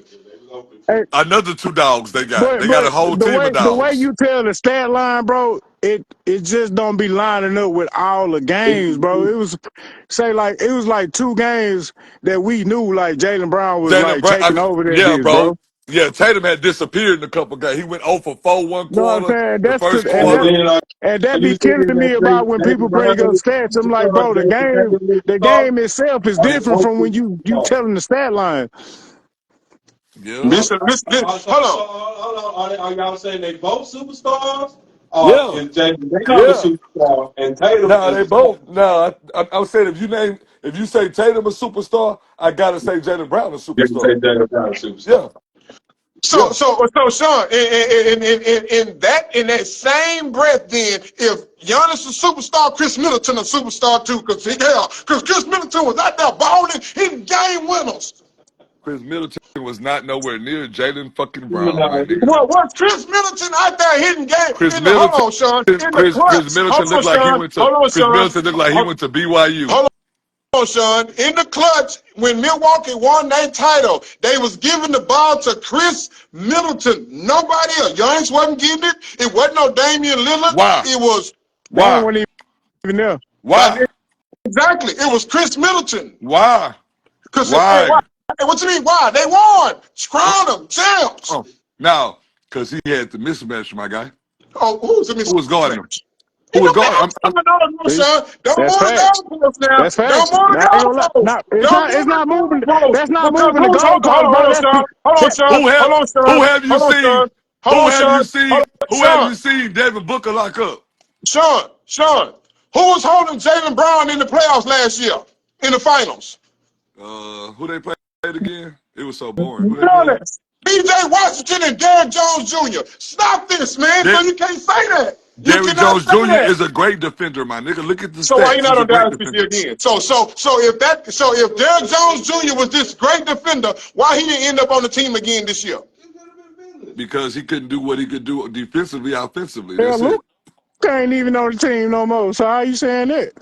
Speaker 3: Hey,
Speaker 4: Another 2 dogs they got.
Speaker 3: but
Speaker 4: They got a whole team of
Speaker 3: the way
Speaker 4: dogs.
Speaker 3: you tell the stat line, bro, it just don't be lining up with all the games, bro. It was it was like 2 games that we knew like Jaylen Brown was
Speaker 4: Jaylen
Speaker 3: like
Speaker 4: Brown,
Speaker 3: taking over that
Speaker 4: yeah,
Speaker 3: bitch,
Speaker 4: bro.
Speaker 3: bro.
Speaker 4: Yeah, Tatum had disappeared in a couple games. He went 0 for 4 one
Speaker 3: You know what I'm
Speaker 4: quarter,
Speaker 3: saying?
Speaker 4: the
Speaker 3: That's
Speaker 4: first
Speaker 3: cause
Speaker 4: quarter.
Speaker 3: and that
Speaker 2: You
Speaker 3: be
Speaker 2: saying
Speaker 3: killing me
Speaker 2: that
Speaker 3: about when people
Speaker 2: Jaylen
Speaker 3: bring
Speaker 2: Brown
Speaker 3: up
Speaker 2: is
Speaker 3: stats. I'm like,
Speaker 2: superstar,
Speaker 3: bro,
Speaker 2: Jason Tatum is
Speaker 3: the
Speaker 2: superstar,
Speaker 3: game itself is
Speaker 2: or they
Speaker 3: different
Speaker 2: both
Speaker 3: from when you
Speaker 2: superstars?
Speaker 3: telling the stat line.
Speaker 4: Yeah.
Speaker 1: Hold on.
Speaker 2: Hold on. Are y'all saying they both superstars? Or
Speaker 4: Yeah.
Speaker 2: is Jason Tatum a
Speaker 4: Yeah.
Speaker 2: superstar and Tatum
Speaker 4: No,
Speaker 2: is
Speaker 4: they
Speaker 2: a star?
Speaker 4: both. No, I was saying if you say Tatum a superstar, I gotta say Jaylen Brown a
Speaker 2: You can
Speaker 4: superstar.
Speaker 2: say Jaylen Brown a superstar.
Speaker 4: Yeah,
Speaker 1: So
Speaker 4: yeah.
Speaker 1: Sean, in that same breath, then if Giannis is a superstar, Chris Middleton a superstar too, because Chris Middleton was out there balling, hitting game winners.
Speaker 4: Chris Middleton was not nowhere near Jaylen fucking Brown, my
Speaker 2: No,
Speaker 4: nigga.
Speaker 1: Well, was Chris Middleton out there hitting game
Speaker 4: Chris
Speaker 1: in the hold
Speaker 4: Middleton,
Speaker 1: on, Sean, in the
Speaker 4: Chris
Speaker 1: clutch?
Speaker 4: Middleton looked like he went to
Speaker 1: Hold on,
Speaker 4: Chris
Speaker 1: Sean.
Speaker 4: Middleton looked like he
Speaker 1: Hold,
Speaker 4: went to BYU.
Speaker 1: hold on, Sean. In the clutch, when Milwaukee won that title, they was giving the ball to Chris Middleton. Nobody else. Giannis wasn't getting it. It wasn't no Damian Lillard.
Speaker 4: Why?
Speaker 1: It was
Speaker 3: Dame
Speaker 4: Why?
Speaker 3: wasn't even there.
Speaker 4: Why?
Speaker 1: exactly. It was Chris Middleton.
Speaker 4: Why?
Speaker 1: Because
Speaker 4: Why?
Speaker 1: why? What you mean? Why? They won. Crown them champs.
Speaker 4: Oh, now, because he had the mismatch, my guy.
Speaker 1: Oh, who's the
Speaker 4: Who was guarding him?
Speaker 1: mismatch?
Speaker 4: Who
Speaker 1: It
Speaker 4: was
Speaker 1: don't
Speaker 4: guarding?
Speaker 1: matter. No,
Speaker 3: See?
Speaker 1: son. Don't
Speaker 3: That's
Speaker 1: move the
Speaker 3: facts.
Speaker 1: goalposts now.
Speaker 3: That's
Speaker 1: Don't
Speaker 3: facts.
Speaker 1: move
Speaker 3: I ain't gonna
Speaker 1: the
Speaker 3: lie.
Speaker 1: goalposts.
Speaker 3: No,
Speaker 1: Don't
Speaker 3: it's
Speaker 1: move
Speaker 3: not
Speaker 1: the
Speaker 3: moving.
Speaker 1: goalposts.
Speaker 3: That's not
Speaker 1: Because
Speaker 3: moving the
Speaker 1: who's
Speaker 3: goalpost, bro.
Speaker 1: hold on,
Speaker 3: That's
Speaker 1: Sean.
Speaker 3: the
Speaker 1: Hold on,
Speaker 3: that,
Speaker 1: Sean. Hold on,
Speaker 4: Who
Speaker 1: Sean.
Speaker 4: have you
Speaker 1: Hold on,
Speaker 4: seen?
Speaker 1: Sean. Hold on, Sean. Hold on,
Speaker 4: Who have you
Speaker 1: Sean.
Speaker 4: seen Devin Booker lock up?
Speaker 1: Sean. Who was holding Jaylen Brown in the playoffs last year in the finals?
Speaker 4: Who they played again? It was so boring. Who they played?
Speaker 1: Giannis, P.J. Washington, and Derrick Jones Jr. Stop this, man. So
Speaker 4: De-
Speaker 1: you can't say that. You
Speaker 4: Derrick
Speaker 1: cannot
Speaker 4: Jones
Speaker 1: say
Speaker 4: Jr.
Speaker 1: that.
Speaker 4: is a great defender, my nigga. Look at the
Speaker 1: So why you
Speaker 4: stats.
Speaker 1: not
Speaker 4: He's a
Speaker 1: on
Speaker 4: great
Speaker 1: Dallas PC
Speaker 4: defender
Speaker 1: again? If Derrick Jones Jr. was this great defender, why he didn't end up on the team again this year?
Speaker 4: because he couldn't do what he could do defensively, offensively.
Speaker 3: hell,
Speaker 4: That's it.
Speaker 3: Luke ain't even on the team no more. So how you saying that?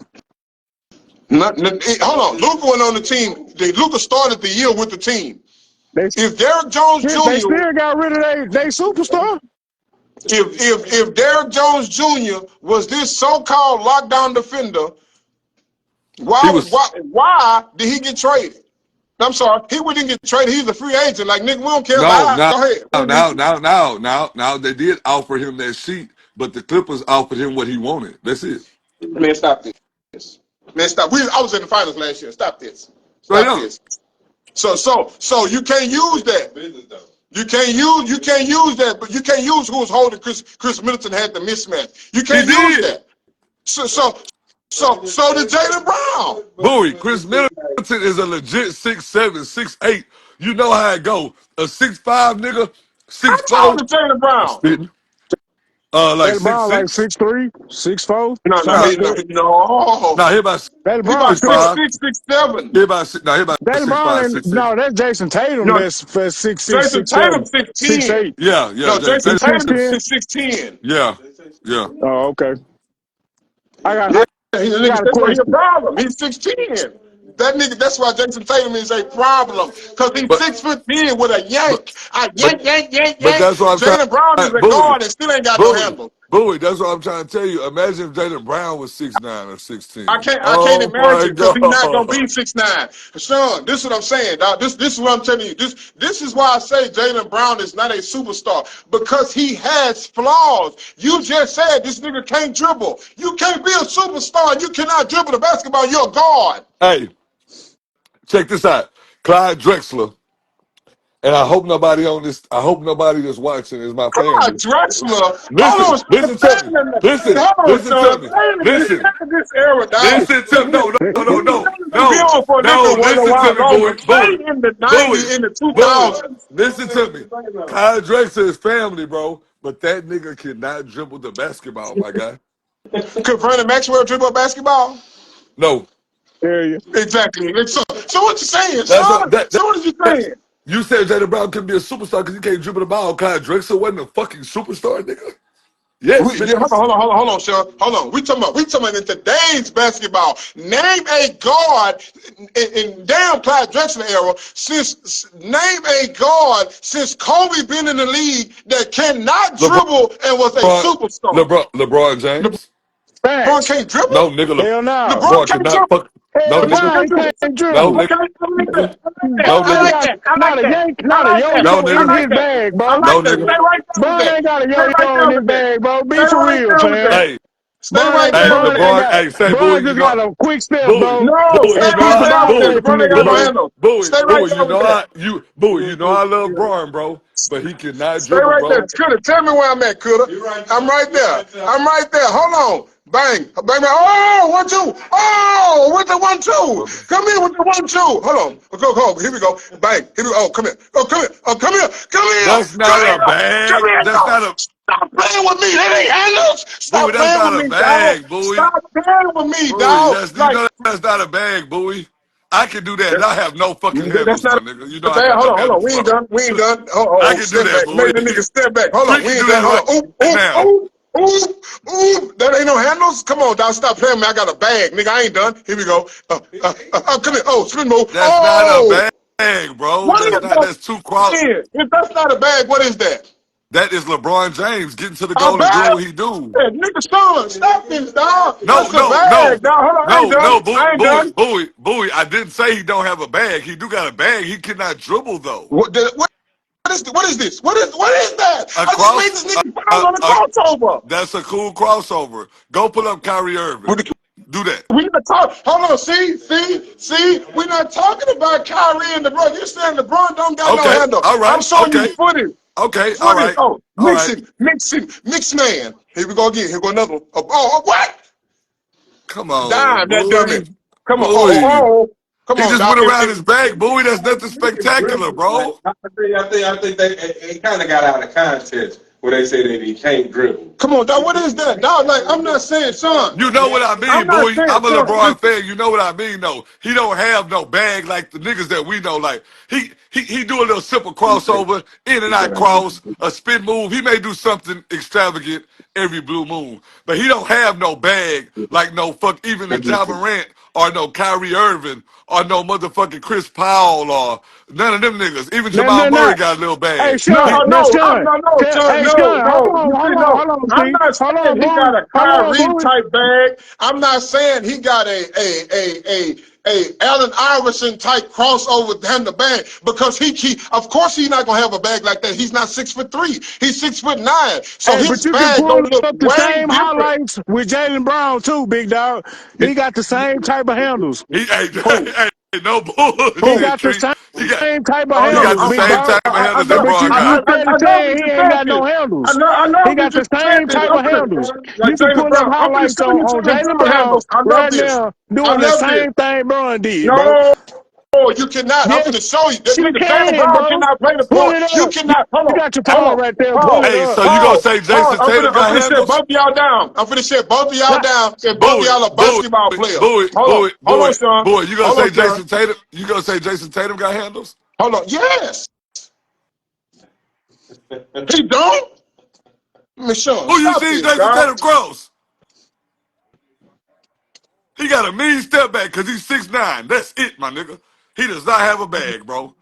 Speaker 1: Hold on. Luka went on the team. Luka started the year with the team.
Speaker 3: They
Speaker 1: If Derrick Jones
Speaker 3: they
Speaker 1: Jr.
Speaker 3: still got rid of they superstar.
Speaker 1: if Derrick Jones Jr. was this so-called lockdown defender,
Speaker 4: He was
Speaker 1: why did he get traded? I'm sorry, he wouldn't get traded. He's a free agent. Like, nigga, we don't care.
Speaker 4: no
Speaker 1: Bye.
Speaker 4: now
Speaker 1: Go ahead.
Speaker 4: now they did offer him that sheet, but the Clippers offered him what he wanted. That's it.
Speaker 1: Man, stop this. Man, stop. I was in the finals last year. Stop this.
Speaker 4: Straight
Speaker 1: Stop
Speaker 4: up.
Speaker 1: this. So you can't use that. You can't use that, but you can't use who was holding Chris Middleton had the mismatch. You
Speaker 4: He
Speaker 1: can't use
Speaker 4: did.
Speaker 1: that. So did Jaylen Brown.
Speaker 4: Bowie, Chris Middleton is a legit 6'7", 6'8". You know how it go. A 6'5" nigga,
Speaker 1: How tall
Speaker 4: 6'4".
Speaker 1: is Jaylen Brown?
Speaker 4: Spitting. Like
Speaker 3: Jalen Brown like
Speaker 4: 6'6".
Speaker 3: 6'3", 6'4",
Speaker 1: No, no,
Speaker 3: something
Speaker 4: Nah,
Speaker 3: like that.
Speaker 4: nah, he
Speaker 1: no.
Speaker 4: about
Speaker 3: Jalen
Speaker 1: He
Speaker 3: Brown
Speaker 1: about
Speaker 3: 6'5".
Speaker 4: 6'5".
Speaker 1: 6'6", 6'7".
Speaker 4: He about nah, he about
Speaker 3: Jalen Brown
Speaker 4: 6'5",
Speaker 3: ain't
Speaker 4: 6'6".
Speaker 3: no. That's Jason Tatum.
Speaker 1: No,
Speaker 3: That's for 6'6",
Speaker 1: Jason Tatum
Speaker 3: 6'7",
Speaker 1: 6'10".
Speaker 3: 6'8".
Speaker 4: Yeah, yeah,
Speaker 1: No, Jason
Speaker 3: He
Speaker 1: Tatum
Speaker 3: six
Speaker 4: Tatum.
Speaker 3: ten.
Speaker 1: is 6'10".
Speaker 4: Yeah, yeah.
Speaker 3: Oh, okay. I got
Speaker 1: Yeah,
Speaker 3: I
Speaker 1: he's a nigga.
Speaker 3: got a
Speaker 1: That's why he's a
Speaker 3: question.
Speaker 1: problem. He's 6'10". That nigga. That's why Jason Tatum is a problem because he's
Speaker 4: But
Speaker 1: 6'10" with a
Speaker 4: but
Speaker 1: yank,
Speaker 4: but but
Speaker 1: yank.
Speaker 4: that's what I'm
Speaker 1: Jaylen Brown is
Speaker 4: trying.
Speaker 1: a
Speaker 4: Bowie,
Speaker 1: guard and still ain't got no
Speaker 4: Bowie,
Speaker 1: handle.
Speaker 4: Bowie. That's what I'm trying to tell you. Imagine if Jaylen Brown was 6'9" or 6'10".
Speaker 1: I can't
Speaker 4: Oh my
Speaker 1: imagine because he's not gonna
Speaker 4: god.
Speaker 1: be 6'9". Sean, this is what I'm saying, dog. This is what I'm telling you. This is why I say Jaylen Brown is not a superstar because he has flaws. You just said this nigga can't dribble. You can't be a superstar and you cannot dribble the basketball. You're a guard.
Speaker 4: Hey, check this out. Clyde Drexler, and I hope nobody on this. I hope nobody that's watching is my
Speaker 1: God,
Speaker 4: family.
Speaker 1: Drexler. Hold
Speaker 4: Listen,
Speaker 1: on,
Speaker 4: listen to me.
Speaker 1: Sean.
Speaker 4: Listen,
Speaker 1: Hold on,
Speaker 4: listen to
Speaker 1: Sean.
Speaker 4: me.
Speaker 1: Look
Speaker 4: Listen,
Speaker 1: at this era, dog.
Speaker 4: listen to me. No, no, no, no, no,
Speaker 1: Be
Speaker 4: no,
Speaker 1: on for a
Speaker 4: no.
Speaker 1: nigga one a
Speaker 4: Listen to
Speaker 1: while
Speaker 4: me,
Speaker 1: longer.
Speaker 4: Bowie, Bowie,
Speaker 1: Stay in the
Speaker 4: Bowie,
Speaker 1: 90s, in the
Speaker 4: Bowie.
Speaker 1: 2000s.
Speaker 4: Listen to me. Kyle Drexler is family, bro, but that nigga cannot dribble the basketball, my guy.
Speaker 1: Could Vernon Maxwell dribble basketball?
Speaker 4: No,
Speaker 3: Area.
Speaker 1: Exactly. So what you saying,
Speaker 4: that's
Speaker 1: son?
Speaker 4: what
Speaker 1: So what are you
Speaker 4: that
Speaker 1: saying?
Speaker 4: you said Jaylen Brown couldn't be a superstar because he can't dribble the ball. Kyle Drexler wasn't a fucking superstar, nigga. Yes,
Speaker 1: Yeah,
Speaker 4: nigga.
Speaker 1: hold on, Sean. Hold on. We talking about in today's basketball. Name a guard in damn Clyde Drexler era. Name a guard since Kobe been in the league that cannot
Speaker 4: LeBron,
Speaker 1: dribble and was a superstar.
Speaker 4: LeBron James.
Speaker 1: LeBron can't
Speaker 4: No,
Speaker 1: dribble.
Speaker 4: nigga,
Speaker 3: Hell no.
Speaker 1: LeBron
Speaker 4: LeBron
Speaker 1: can't
Speaker 4: cannot
Speaker 1: dribble.
Speaker 4: fuck. No,
Speaker 3: Hell
Speaker 4: nigga.
Speaker 3: no. He
Speaker 1: LeBron
Speaker 3: can't
Speaker 4: No,
Speaker 3: dribble.
Speaker 4: nigga.
Speaker 1: Okay, I like
Speaker 4: Nigga.
Speaker 1: that. I like that.
Speaker 4: No,
Speaker 3: Bron
Speaker 1: I
Speaker 3: ain't
Speaker 4: nigga.
Speaker 1: like
Speaker 3: got
Speaker 1: that. I
Speaker 3: not
Speaker 1: like
Speaker 3: a
Speaker 1: that.
Speaker 3: yank,
Speaker 1: I
Speaker 3: not a
Speaker 1: like that.
Speaker 4: No,
Speaker 3: yo-yo
Speaker 1: I
Speaker 3: in
Speaker 4: nigga.
Speaker 1: like
Speaker 3: his
Speaker 1: that.
Speaker 3: bag,
Speaker 1: I
Speaker 3: bro.
Speaker 1: like
Speaker 4: No,
Speaker 1: that.
Speaker 4: nigga.
Speaker 1: Stay right there with
Speaker 3: Bron
Speaker 1: that.
Speaker 3: ain't got a
Speaker 1: Stay right
Speaker 3: yo-yo
Speaker 1: there
Speaker 3: in his
Speaker 1: with that.
Speaker 3: bag, bro.
Speaker 1: Stay
Speaker 3: Be for
Speaker 1: right
Speaker 3: real,
Speaker 1: there with
Speaker 3: fam.
Speaker 1: that.
Speaker 4: Hey,
Speaker 1: Stay right
Speaker 4: hey,
Speaker 1: there with that.
Speaker 4: LeBron. Hey, say,
Speaker 3: Bron
Speaker 4: Bowie, you
Speaker 3: just
Speaker 4: know,
Speaker 3: got a quick step,
Speaker 4: Bowie,
Speaker 3: bro.
Speaker 1: No,
Speaker 4: Bowie,
Speaker 1: stay
Speaker 4: you
Speaker 3: And
Speaker 4: know,
Speaker 3: keep
Speaker 1: right
Speaker 3: the
Speaker 4: I,
Speaker 1: there
Speaker 3: ball
Speaker 1: with that.
Speaker 3: away
Speaker 4: Bowie,
Speaker 3: from
Speaker 1: LeBron ain't
Speaker 3: niggas,
Speaker 1: got no
Speaker 3: bro.
Speaker 4: Bowie,
Speaker 1: handle.
Speaker 4: Bowie,
Speaker 1: Stay right
Speaker 4: Bowie,
Speaker 1: there
Speaker 4: you
Speaker 1: with
Speaker 4: know,
Speaker 1: that.
Speaker 4: Bowie, you know, I love Bron, bro, but he cannot
Speaker 1: Stay
Speaker 4: dribble,
Speaker 1: right there.
Speaker 4: bro.
Speaker 1: Cutter, tell me where I'm at, Cutter. I'm right there. I'm right there. Hold on. Bang. Bang. Oh, 1-2. Oh, with the 1-2. Come here with the 1-2. Hold on. Go. Here we go. Bang. Here we go. Oh, come here. Oh, come here. Oh, come here. Come here.
Speaker 4: That's
Speaker 1: Come
Speaker 4: not
Speaker 1: here.
Speaker 4: a
Speaker 1: Come
Speaker 4: bag.
Speaker 1: here.
Speaker 4: That's
Speaker 1: No.
Speaker 4: not a
Speaker 1: Stop playing with me. That ain't handles.
Speaker 4: Bowie.
Speaker 1: Stop
Speaker 4: That's
Speaker 1: playing
Speaker 4: not
Speaker 1: with
Speaker 4: a
Speaker 1: me, dog.
Speaker 4: bag, Bowie.
Speaker 1: Stop playing with me,
Speaker 4: Bowie,
Speaker 1: dog.
Speaker 4: that's you
Speaker 1: Like,
Speaker 4: know that's not a bag, Bowie. I can do that, and I have no fucking
Speaker 1: that's
Speaker 4: handles,
Speaker 1: not
Speaker 4: my nigga. You know I
Speaker 1: bad.
Speaker 4: got no
Speaker 1: Hold on.
Speaker 4: handles,
Speaker 1: We ain't
Speaker 4: bro.
Speaker 1: done. We ain't done.
Speaker 4: I
Speaker 1: Oh,
Speaker 4: can do
Speaker 1: step
Speaker 4: that,
Speaker 1: back.
Speaker 4: Bowie.
Speaker 1: Make the nigga step back. Hold
Speaker 4: We
Speaker 1: on. We
Speaker 4: can
Speaker 1: ain't
Speaker 4: do
Speaker 1: done.
Speaker 4: that
Speaker 1: Hold on.
Speaker 4: right now.
Speaker 1: Ooh. That ain't no handles. Come on, dog. Stop playing with me. I got a bag, nigga. I ain't done. Here we go. Come here. Oh, spin move.
Speaker 4: That's not a
Speaker 1: Oh,
Speaker 4: bag, bro.
Speaker 1: what is
Speaker 4: That's not.
Speaker 1: that?
Speaker 4: That's too cross.
Speaker 1: If that's not a bag, what is that?
Speaker 4: That is LeBron James getting to the
Speaker 1: A
Speaker 4: goal and
Speaker 1: bag?
Speaker 4: doing what he do.
Speaker 1: Yeah, nigga, stop this, dog.
Speaker 4: No,
Speaker 1: That's a
Speaker 4: no, no,
Speaker 1: bag, dog. Hold on. I ain't done. I ain't
Speaker 4: Bowie,
Speaker 1: done.
Speaker 4: Bowie, Bowie. I didn't say he don't have a bag. He do got a bag. He cannot dribble though.
Speaker 1: What is this? What is that?
Speaker 4: A
Speaker 1: I just made
Speaker 4: cross.
Speaker 1: this nigga pounds on the crossover.
Speaker 4: That's a cool crossover. Go pull up Kyrie Irving. Do that.
Speaker 1: We not talk. Hold on. See. We're not talking about Kyrie and LeBron. You're saying LeBron don't got no
Speaker 4: Okay.
Speaker 1: handle.
Speaker 4: All
Speaker 1: I'm
Speaker 4: right.
Speaker 1: showing you
Speaker 4: Okay.
Speaker 1: footage.
Speaker 4: Okay. All
Speaker 1: Footage.
Speaker 4: right.
Speaker 1: Oh,
Speaker 4: All right.
Speaker 1: mix man. Here we go again. Here go another one. What?
Speaker 4: Come on,
Speaker 1: Dime that dummy.
Speaker 4: Bowie.
Speaker 1: Come on.
Speaker 4: Bowie.
Speaker 1: Come
Speaker 4: He
Speaker 1: on,
Speaker 4: just
Speaker 1: dog.
Speaker 4: went around his bag, Bowie. That's nothing spectacular,
Speaker 2: Like,
Speaker 4: bro.
Speaker 2: I think they it kind of got out of context where they say that he can't dribble.
Speaker 1: Come on, dog. What is that, dog? Like I'm not saying, son.
Speaker 4: You know what I
Speaker 1: I'm
Speaker 4: mean,
Speaker 1: not
Speaker 4: Bowie.
Speaker 1: saying,
Speaker 4: I'm a
Speaker 1: son.
Speaker 4: LeBron fan. You know what I mean, though. He don't have no bag like the niggas that we know. Like he do a little simple crossover, in and out cross, a spin move. He may do something extravagant every blue moon, but he don't have no bag like no fuck even the Ja Morant or no Kyrie Irving or no motherfucking Chris Paul or none of them niggas. Even Jamal
Speaker 3: No.
Speaker 4: Murray got a little
Speaker 3: Hey,
Speaker 4: bag.
Speaker 1: No,
Speaker 3: Sean,
Speaker 4: He
Speaker 3: no,
Speaker 1: no,
Speaker 3: Sean.
Speaker 1: son,
Speaker 3: Hey, Sean,
Speaker 1: no. You see, no.
Speaker 3: hold on,
Speaker 1: I'm
Speaker 3: Steve.
Speaker 1: not
Speaker 3: Hold on,
Speaker 1: saying he got
Speaker 3: boy.
Speaker 1: a
Speaker 3: Hold on,
Speaker 1: Kyrie
Speaker 3: boy.
Speaker 1: type bag. I'm not saying he got a Allen Iverson type crossover down the bag because he of course he's not gonna have a bag like that. He's not 6'3". He's 6'9". So
Speaker 3: Hey, but
Speaker 1: his
Speaker 3: you can
Speaker 1: bag
Speaker 3: pull
Speaker 1: gonna look
Speaker 3: up the
Speaker 1: way
Speaker 3: same
Speaker 1: different.
Speaker 3: highlights with Jaylen Brown too, big dog. He got the same type of handles.
Speaker 4: hey,
Speaker 1: Who?
Speaker 4: hey, no
Speaker 3: He
Speaker 4: bullshit,
Speaker 3: got the
Speaker 4: Tree.
Speaker 3: same type of
Speaker 1: Oh
Speaker 4: He
Speaker 1: no,
Speaker 4: got the
Speaker 3: handles, big
Speaker 4: same
Speaker 3: dog.
Speaker 4: type of handles that
Speaker 3: But
Speaker 4: Braun
Speaker 3: you
Speaker 4: got.
Speaker 3: steady
Speaker 1: I know
Speaker 3: saying
Speaker 1: you
Speaker 3: he
Speaker 1: just
Speaker 3: ain't
Speaker 1: said
Speaker 3: got no
Speaker 1: this.
Speaker 3: handles.
Speaker 1: I know
Speaker 3: He
Speaker 1: you
Speaker 3: got the
Speaker 1: just said
Speaker 3: same
Speaker 1: this.
Speaker 3: type
Speaker 1: I'm
Speaker 3: of
Speaker 1: gonna
Speaker 3: handles.
Speaker 1: like
Speaker 3: You can
Speaker 1: Jalen
Speaker 3: pull up
Speaker 1: Brown. I'm gonna
Speaker 3: highlights
Speaker 1: show you
Speaker 3: on
Speaker 1: some of
Speaker 3: Jalen
Speaker 1: Brown
Speaker 3: Brown
Speaker 1: handles. I love
Speaker 3: right
Speaker 1: this.
Speaker 3: now
Speaker 1: I
Speaker 3: doing the
Speaker 1: love this.
Speaker 3: same thing Braun did, bro.
Speaker 1: No, you cannot. I'm
Speaker 3: Yes,
Speaker 1: gonna show you. That
Speaker 3: you
Speaker 1: nigga Jalen
Speaker 3: can,
Speaker 1: Brown
Speaker 3: bro.
Speaker 1: cannot play the
Speaker 3: Pull
Speaker 1: floor.
Speaker 3: it
Speaker 1: You
Speaker 3: up.
Speaker 1: cannot.
Speaker 3: You got your
Speaker 1: Hold
Speaker 3: phone
Speaker 1: on,
Speaker 3: right there. Pull
Speaker 1: pause,
Speaker 3: it
Speaker 4: Hey,
Speaker 3: up.
Speaker 4: so you gonna say
Speaker 1: pause.
Speaker 4: Jason Tatum
Speaker 1: I'm
Speaker 4: got
Speaker 1: gonna set
Speaker 4: handles?
Speaker 1: both of y'all down. I'm gonna set both of y'all
Speaker 3: That,
Speaker 1: down, and both of
Speaker 4: Bowie,
Speaker 1: y'all are
Speaker 4: Bowie,
Speaker 1: basketball players.
Speaker 4: Bowie,
Speaker 1: Hold on,
Speaker 4: Bowie, Bowie,
Speaker 1: Sean.
Speaker 4: Bowie. You gonna
Speaker 1: Hold
Speaker 4: say
Speaker 1: on, Sean.
Speaker 4: Jason Tatum? You gonna say Jason Tatum got handles?
Speaker 1: Hold on. Yes, he don't. Miss Sean,
Speaker 4: Who you
Speaker 1: stop
Speaker 4: seen
Speaker 1: this,
Speaker 4: Jason
Speaker 1: dog.
Speaker 4: Tatum cross? He got a mean step back because he's 6'9". That's it, my nigga. He does not have a bag, bro.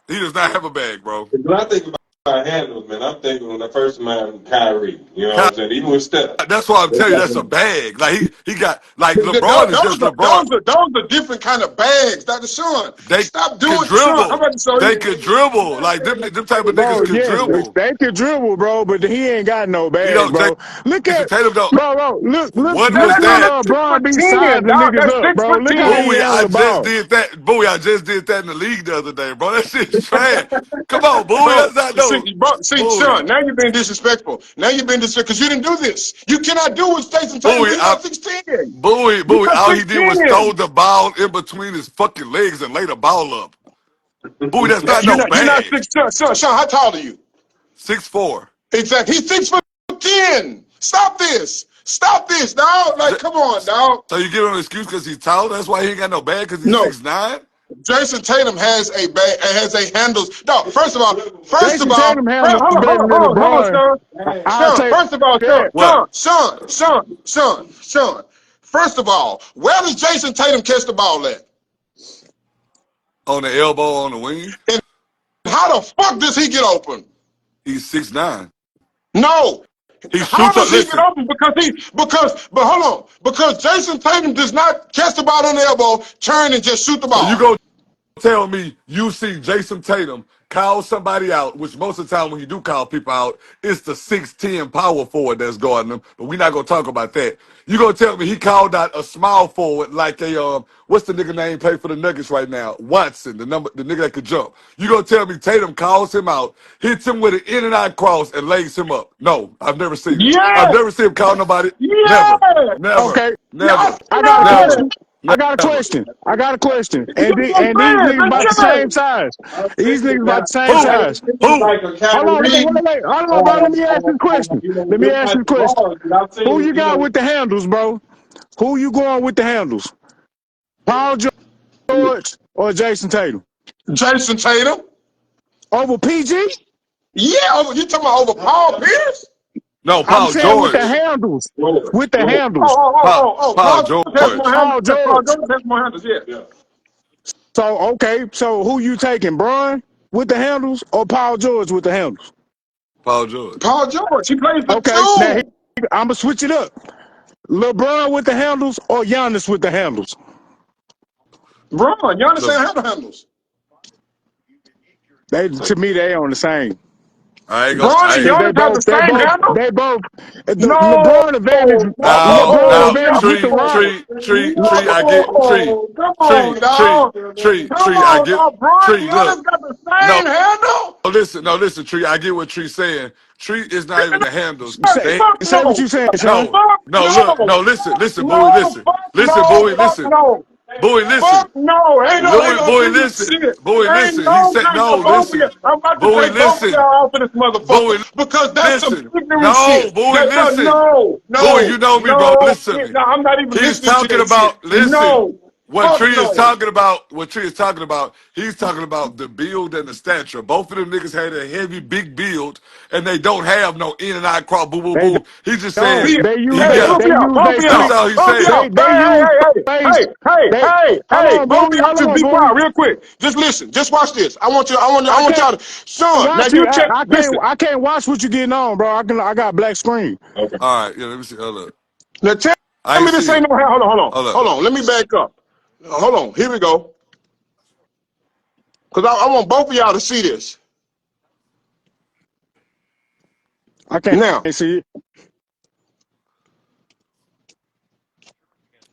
Speaker 4: He does not have a bag, bro.
Speaker 2: When I think about handles, man, I'm thinking when the first man Kyrie. You know what I'm saying? Even with Steph.
Speaker 4: That's why I'm
Speaker 2: They
Speaker 4: telling you
Speaker 2: got
Speaker 4: that's a
Speaker 2: them.
Speaker 4: bag. Like he got like
Speaker 1: Those
Speaker 4: LeBron is just LeBron.
Speaker 1: are different kind of bags, Dr. Sean.
Speaker 4: They
Speaker 1: Stop
Speaker 4: can
Speaker 1: doing, Sean. I'm
Speaker 4: dribble.
Speaker 1: about to show
Speaker 4: They
Speaker 1: you.
Speaker 4: can dribble. Like them type of niggas
Speaker 3: bro,
Speaker 4: can
Speaker 3: yes,
Speaker 4: dribble.
Speaker 3: they can dribble, bro, but he ain't got no
Speaker 4: He
Speaker 3: bag,
Speaker 4: don't.
Speaker 3: bro. Look
Speaker 4: Jason
Speaker 3: at,
Speaker 4: Tatum don't.
Speaker 3: bro,
Speaker 4: What
Speaker 3: look
Speaker 4: was
Speaker 1: That's
Speaker 3: how
Speaker 1: not
Speaker 4: that?
Speaker 3: LeBron be
Speaker 1: 6'10",
Speaker 3: sizing
Speaker 1: dog.
Speaker 3: niggas
Speaker 1: That's
Speaker 3: up,
Speaker 1: six
Speaker 3: bro.
Speaker 1: foot
Speaker 3: Look how
Speaker 1: ten.
Speaker 3: he
Speaker 4: Bowie,
Speaker 3: handle
Speaker 4: I
Speaker 3: the
Speaker 4: just
Speaker 3: ball.
Speaker 4: did that. Bowie, I just did that in the league the other day, bro. That shit's trash. Come on, Bowie.
Speaker 1: Bro,
Speaker 4: That's not no
Speaker 1: see,
Speaker 4: Bowie.
Speaker 1: Sean, now you're being disrespectful. Now you're being disrespectful because you didn't do this. You cannot do what Jason Tatum
Speaker 4: Bowie,
Speaker 1: do. You're not 6'10". You're
Speaker 4: Bowie.
Speaker 1: not
Speaker 4: All he did was throw
Speaker 1: 6'10".
Speaker 4: the ball in between his fucking legs and lay the ball up. Bowie, that's not no
Speaker 1: You're not
Speaker 4: bag.
Speaker 1: 6'10". Sean, how tall are you?
Speaker 4: 6'4".
Speaker 1: Exactly. He's 6'10". Stop this. Stop this, dog. Like, come on, dog.
Speaker 4: So you give him an excuse because he's tall? That's why he ain't got no bag because he's
Speaker 1: No.
Speaker 4: 6'9"?
Speaker 1: Jason Tatum has a handles. No,
Speaker 3: Jason Tatum handles better than
Speaker 1: hold on,
Speaker 3: LeBron.
Speaker 1: Sean.
Speaker 3: I'll
Speaker 1: Sean,
Speaker 3: take
Speaker 1: first of all,
Speaker 3: that.
Speaker 4: What?
Speaker 1: Sean. First of all, where does Jason Tatum catch the ball at?
Speaker 4: On the elbow, on the wing?
Speaker 1: And how the fuck does he get open?
Speaker 4: He's 6'9".
Speaker 1: No.
Speaker 4: He
Speaker 1: How
Speaker 4: shoots up.
Speaker 1: does he get
Speaker 4: Listen.
Speaker 1: open? But hold on. Because Jason Tatum does not catch the ball on the elbow, turn and just shoot the
Speaker 4: So you
Speaker 1: ball.
Speaker 4: go tell me you see Jason Tatum call somebody out, which most of the time when you do call people out, it's the 6'10" power forward that's guarding them. But we're not gonna talk about that. You gonna tell me he called out a small forward like a what's the nigga name play for the Nuggets right now? Watson, the nigga that could jump. You gonna tell me Tatum calls him out, hits him with an in and out cross, and lays him up? No, I've never seen it. I've
Speaker 1: Yes!
Speaker 4: never seen him call nobody. Never,
Speaker 1: Yes!
Speaker 4: never,
Speaker 3: Okay,
Speaker 4: never,
Speaker 3: I got a
Speaker 4: never,
Speaker 3: question. I got a
Speaker 4: never.
Speaker 3: question. I got a question.
Speaker 1: You know what
Speaker 3: And these
Speaker 1: I'm
Speaker 3: niggas
Speaker 1: saying?
Speaker 3: about the
Speaker 1: That's
Speaker 3: same
Speaker 1: yes!
Speaker 3: size.
Speaker 2: I'm
Speaker 3: These
Speaker 2: thinking
Speaker 3: niggas about
Speaker 2: about
Speaker 3: the same
Speaker 4: Who?
Speaker 3: size.
Speaker 2: thinking
Speaker 4: Who?
Speaker 2: like a
Speaker 3: Hold on,
Speaker 2: Kyrie
Speaker 3: hold on, bro. Let me ask you a question. Let me
Speaker 2: them
Speaker 3: ask
Speaker 2: type
Speaker 3: you a
Speaker 2: of
Speaker 3: question.
Speaker 2: bars. And I've
Speaker 3: Who
Speaker 2: seen,
Speaker 3: you got with the handles, bro? Who you going with the handles? Paul George or Jason Tatum?
Speaker 1: Jason Tatum?
Speaker 3: Over PG?
Speaker 1: Yeah, you talking about over Paul Pierce?
Speaker 4: No,
Speaker 3: I'm
Speaker 4: Paul
Speaker 3: saying with the
Speaker 4: George.
Speaker 3: handles.
Speaker 2: George.
Speaker 3: With the
Speaker 2: George.
Speaker 3: handles.
Speaker 4: Paul
Speaker 1: Paul George has more
Speaker 4: George.
Speaker 1: handles.
Speaker 3: Paul
Speaker 1: Paul
Speaker 3: George.
Speaker 1: George has more handles, yeah.
Speaker 2: Yeah.
Speaker 3: So okay, so who you taking, Bron with the handles or Paul George with the handles?
Speaker 4: Paul George.
Speaker 1: Paul George, he plays the
Speaker 3: Okay, now
Speaker 1: two.
Speaker 3: I'm gonna switch it up. LeBron with the handles or Giannis with the handles?
Speaker 1: Bron, you
Speaker 4: Le,
Speaker 1: understand handles.
Speaker 3: They to me they on the same.
Speaker 4: I ain't gonna.
Speaker 1: Bron and
Speaker 4: Hey,
Speaker 3: Cause
Speaker 1: Giannis have the same handle?
Speaker 3: they both the
Speaker 1: No,
Speaker 3: LeBron advantage LeBron
Speaker 4: now,
Speaker 3: advantage with the rock.
Speaker 4: Tree. I get Tree,
Speaker 1: come on, dog. Come
Speaker 4: Tree. I
Speaker 1: on,
Speaker 4: get
Speaker 1: dog. Bron and
Speaker 4: Tree. Look,
Speaker 1: Giannis got the
Speaker 4: no,
Speaker 1: same handle?
Speaker 4: listen, Tree. I get what Tree's saying. Tree is not even the handles. They
Speaker 1: Fuck
Speaker 3: Say what
Speaker 1: no.
Speaker 3: you saying, Sean.
Speaker 4: no,
Speaker 1: Fuck
Speaker 4: look,
Speaker 1: no.
Speaker 4: Bowie,
Speaker 1: No, fuck no.
Speaker 4: Bowie,
Speaker 1: Fuck no.
Speaker 4: Bowie, listen.
Speaker 1: Fuck no. Ain't gonna
Speaker 4: Bowie,
Speaker 1: do this
Speaker 4: listen.
Speaker 1: shit.
Speaker 4: Bowie,
Speaker 1: Ain't
Speaker 4: listen. He
Speaker 1: no
Speaker 4: said,
Speaker 1: take
Speaker 4: no,
Speaker 1: the both of you.
Speaker 4: listen.
Speaker 1: I'm about to
Speaker 4: Bowie,
Speaker 1: take both of
Speaker 4: listen.
Speaker 1: y'all off of this motherfucker
Speaker 4: Bowie,
Speaker 1: because that's some
Speaker 4: listen.
Speaker 1: ignorant
Speaker 4: No,
Speaker 1: shit.
Speaker 4: Bowie, listen.
Speaker 1: No,
Speaker 4: Bowie, you know me, bro. Listen to me.
Speaker 1: no, I'm not even
Speaker 4: He's
Speaker 1: listening to
Speaker 4: talking
Speaker 1: that shit.
Speaker 4: about, listen.
Speaker 1: No. Fuck no.
Speaker 4: What Tree is talking about, he's talking about the build and the stature. Both of them niggas had a heavy, big build, and they don't have no in and out crop, boo, boo,
Speaker 3: They
Speaker 4: boo. He's just saying
Speaker 3: don't
Speaker 1: Be,
Speaker 3: they use
Speaker 4: he
Speaker 1: hey,
Speaker 3: they
Speaker 4: got,
Speaker 1: bump
Speaker 3: they
Speaker 1: me out,
Speaker 3: use
Speaker 1: bump
Speaker 3: they
Speaker 1: me
Speaker 4: that's
Speaker 1: out,
Speaker 3: quick
Speaker 4: all he's
Speaker 1: bump me
Speaker 4: saying.
Speaker 1: out.
Speaker 3: they use face they
Speaker 1: Hey, both of y'all
Speaker 3: hold
Speaker 1: just
Speaker 3: on,
Speaker 1: be
Speaker 3: boy.
Speaker 1: quiet real quick. Just listen. Just watch this. I
Speaker 3: I
Speaker 1: want
Speaker 3: can't
Speaker 1: y'all to, son, now
Speaker 3: watch it.
Speaker 1: you check, listen.
Speaker 3: I can't watch what you getting on, bro. I got black screen.
Speaker 2: Okay.
Speaker 4: All right, yeah, let me see. Hold up.
Speaker 1: Now tell
Speaker 4: I
Speaker 1: me
Speaker 4: ain't
Speaker 1: this
Speaker 4: see
Speaker 1: ain't
Speaker 4: it.
Speaker 1: no,
Speaker 4: Hold up.
Speaker 1: hold on. Let me back up. Hold on. Here we go. Because I want both of y'all to see this.
Speaker 3: I can't
Speaker 1: Now,
Speaker 3: see it.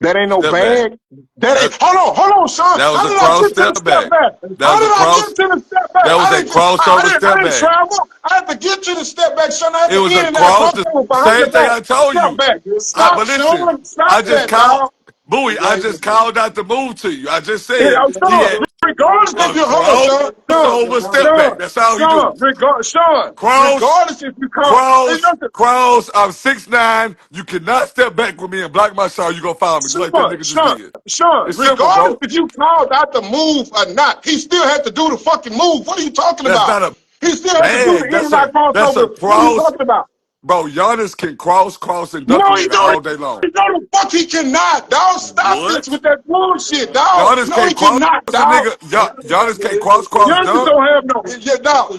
Speaker 1: That ain't no
Speaker 4: Step back.
Speaker 1: bag. That ain't.
Speaker 4: That
Speaker 1: Hold on, son.
Speaker 4: that was
Speaker 1: How
Speaker 4: a
Speaker 1: did I
Speaker 4: cross
Speaker 1: get to the
Speaker 4: step
Speaker 1: step
Speaker 4: back.
Speaker 1: back?
Speaker 4: That
Speaker 1: How
Speaker 4: was a
Speaker 1: did I
Speaker 4: cross.
Speaker 1: get to the step back?
Speaker 4: That was a crossover
Speaker 1: I
Speaker 4: step
Speaker 1: didn't
Speaker 4: back.
Speaker 1: travel. I had to get to the step back, son. I had
Speaker 4: It
Speaker 1: to
Speaker 4: was a
Speaker 1: in and out
Speaker 4: cross. The
Speaker 1: crossover behind the
Speaker 4: same thing
Speaker 1: back.
Speaker 4: I told
Speaker 1: Step
Speaker 4: you.
Speaker 1: back. Stop,
Speaker 4: But listen,
Speaker 1: Sean. Stop
Speaker 4: I just
Speaker 1: that,
Speaker 4: called
Speaker 1: dog.
Speaker 4: Bowie. I just called out the move to you. I just
Speaker 1: Yeah,
Speaker 4: said
Speaker 1: I'm
Speaker 4: he
Speaker 1: Sean.
Speaker 4: had
Speaker 1: Regardless if
Speaker 4: a
Speaker 1: you hold on,
Speaker 4: crossover step back. That's all he do.
Speaker 1: Sean.
Speaker 4: Cross,
Speaker 1: Regardless if you call, ain't nothing.
Speaker 4: cross. I'm 6'9". You cannot step back with me and block my shot. You gonna foul me just like that nigga just did.
Speaker 1: Sean,
Speaker 4: It's simple,
Speaker 1: regardless
Speaker 4: bro.
Speaker 1: if you called out the move or not, he still had to do the fucking move. What are you talking
Speaker 4: That's not
Speaker 1: about?
Speaker 4: a
Speaker 1: He still had to do the
Speaker 4: bag.
Speaker 1: in and out
Speaker 4: That's a
Speaker 1: crossover. What are you
Speaker 4: cross,
Speaker 1: talking about?
Speaker 4: bro. Giannis can cross, and dunk a
Speaker 1: No, he
Speaker 4: nigga
Speaker 1: don't.
Speaker 4: all day long.
Speaker 1: No, the fuck he cannot, dog. Stop this
Speaker 4: What?
Speaker 1: with that bullshit, dog.
Speaker 4: Giannis
Speaker 1: No, he
Speaker 4: can't cross
Speaker 1: cannot,
Speaker 4: a
Speaker 1: dog.
Speaker 4: nigga. Giannis can't
Speaker 1: Giannis
Speaker 4: dunk.
Speaker 1: don't have no, yeah, dog.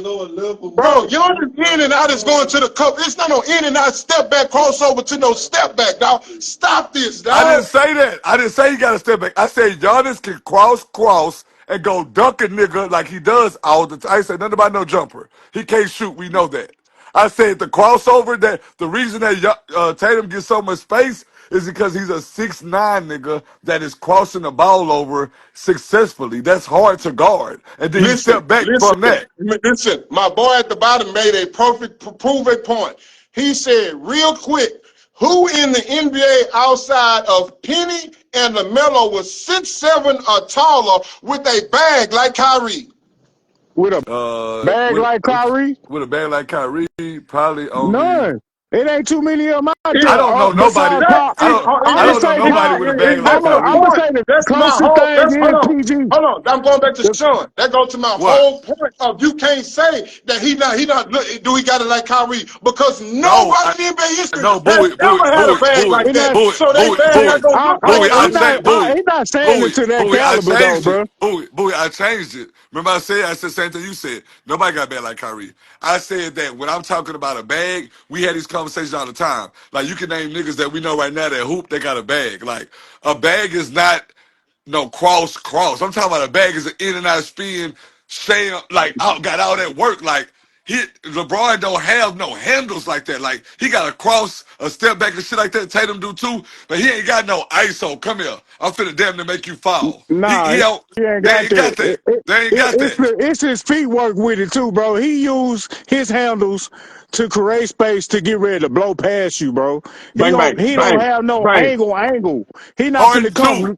Speaker 1: Bro, Giannis in and out is going to the cup. It's not no in and out step back crossover to no step back, dog. Stop this,
Speaker 4: I didn't
Speaker 1: dog.
Speaker 4: say that. I didn't say you got to step back. I said Giannis can cross, and go dunk a nigga like he does all the time. I ain't said nothing about no jumper. He can't shoot. We know that. I said the crossover, that the reason that Tatum gets so much space is because he's a 6'9" nigga that is crossing the ball over successfully. That's hard to guard. And then he
Speaker 1: Listen,
Speaker 4: stepped back
Speaker 1: listen,
Speaker 4: from that.
Speaker 1: listen. My boy at the bottom made a proven point. He said, real quick, who in the NBA outside of Penny and LaMelo was 6'7" or taller with a bag like Kyrie?
Speaker 3: With a
Speaker 4: Uh,
Speaker 3: bag
Speaker 4: with
Speaker 3: like Kyrie?
Speaker 4: with a band like Kyrie, probably only.
Speaker 3: None. It ain't too many of them out
Speaker 4: I
Speaker 3: there.
Speaker 1: Yeah,
Speaker 4: don't know nobody.
Speaker 3: Besides Paul,
Speaker 4: I
Speaker 3: I'm gonna
Speaker 4: don't know
Speaker 3: say
Speaker 4: nobody
Speaker 3: Paul.
Speaker 4: with a bag like
Speaker 1: that's the
Speaker 3: I'm gonna
Speaker 4: Kyrie.
Speaker 1: point.
Speaker 3: say the
Speaker 1: That's my
Speaker 3: closest
Speaker 1: whole.
Speaker 3: thing
Speaker 1: That's
Speaker 3: is
Speaker 1: hold on,
Speaker 3: PG.
Speaker 1: hold on. I'm going back to
Speaker 3: The,
Speaker 1: Sean. That goes to my
Speaker 4: What?
Speaker 1: whole point of you can't say that he not. Do he got it like Kyrie? Because
Speaker 4: No,
Speaker 1: nobody in NBA history
Speaker 4: no,
Speaker 1: has
Speaker 4: Bowie, Bowie,
Speaker 1: ever had a
Speaker 4: Bowie,
Speaker 1: bag
Speaker 4: Bowie,
Speaker 1: like
Speaker 3: he
Speaker 1: that.
Speaker 3: not.
Speaker 4: Bowie,
Speaker 1: So they
Speaker 4: Bowie,
Speaker 1: bag not
Speaker 4: Bowie,
Speaker 1: gonna look like
Speaker 4: Bowie. I
Speaker 1: Kyrie.
Speaker 4: changed Bowie,
Speaker 3: He not saying it
Speaker 4: Bowie,
Speaker 3: to that
Speaker 4: Bowie. I
Speaker 3: caliber though,
Speaker 4: changed it.
Speaker 3: bro.
Speaker 4: Bowie. I changed it. Remember, I said the same thing you said. Nobody got bad like Kyrie. I said that when I'm talking about a bag, we had these conversations all the time. Like you can name niggas that we know right now that hoop, they got a bag. Like a bag is not no cross. I'm talking about a bag is an in and out spin, staying like out, got all that work. Like LeBron don't have no handles like that. Like he got a cross, a step back and shit like that. Tatum do too, but he ain't got no ISO. Come here, I'm finna damn to make you foul. He
Speaker 3: Nah,
Speaker 4: don't.
Speaker 3: he ain't
Speaker 4: They
Speaker 3: got
Speaker 4: ain't got
Speaker 3: that.
Speaker 4: that. They ain't got that.
Speaker 3: It's his feet work with it too, bro. He used his handles to create space to get ready to blow past you, bro.
Speaker 1: Bang bang
Speaker 3: He don't
Speaker 1: bang
Speaker 3: have no
Speaker 1: bang.
Speaker 3: angle. He not
Speaker 4: Harden
Speaker 3: finna
Speaker 4: too.
Speaker 3: come.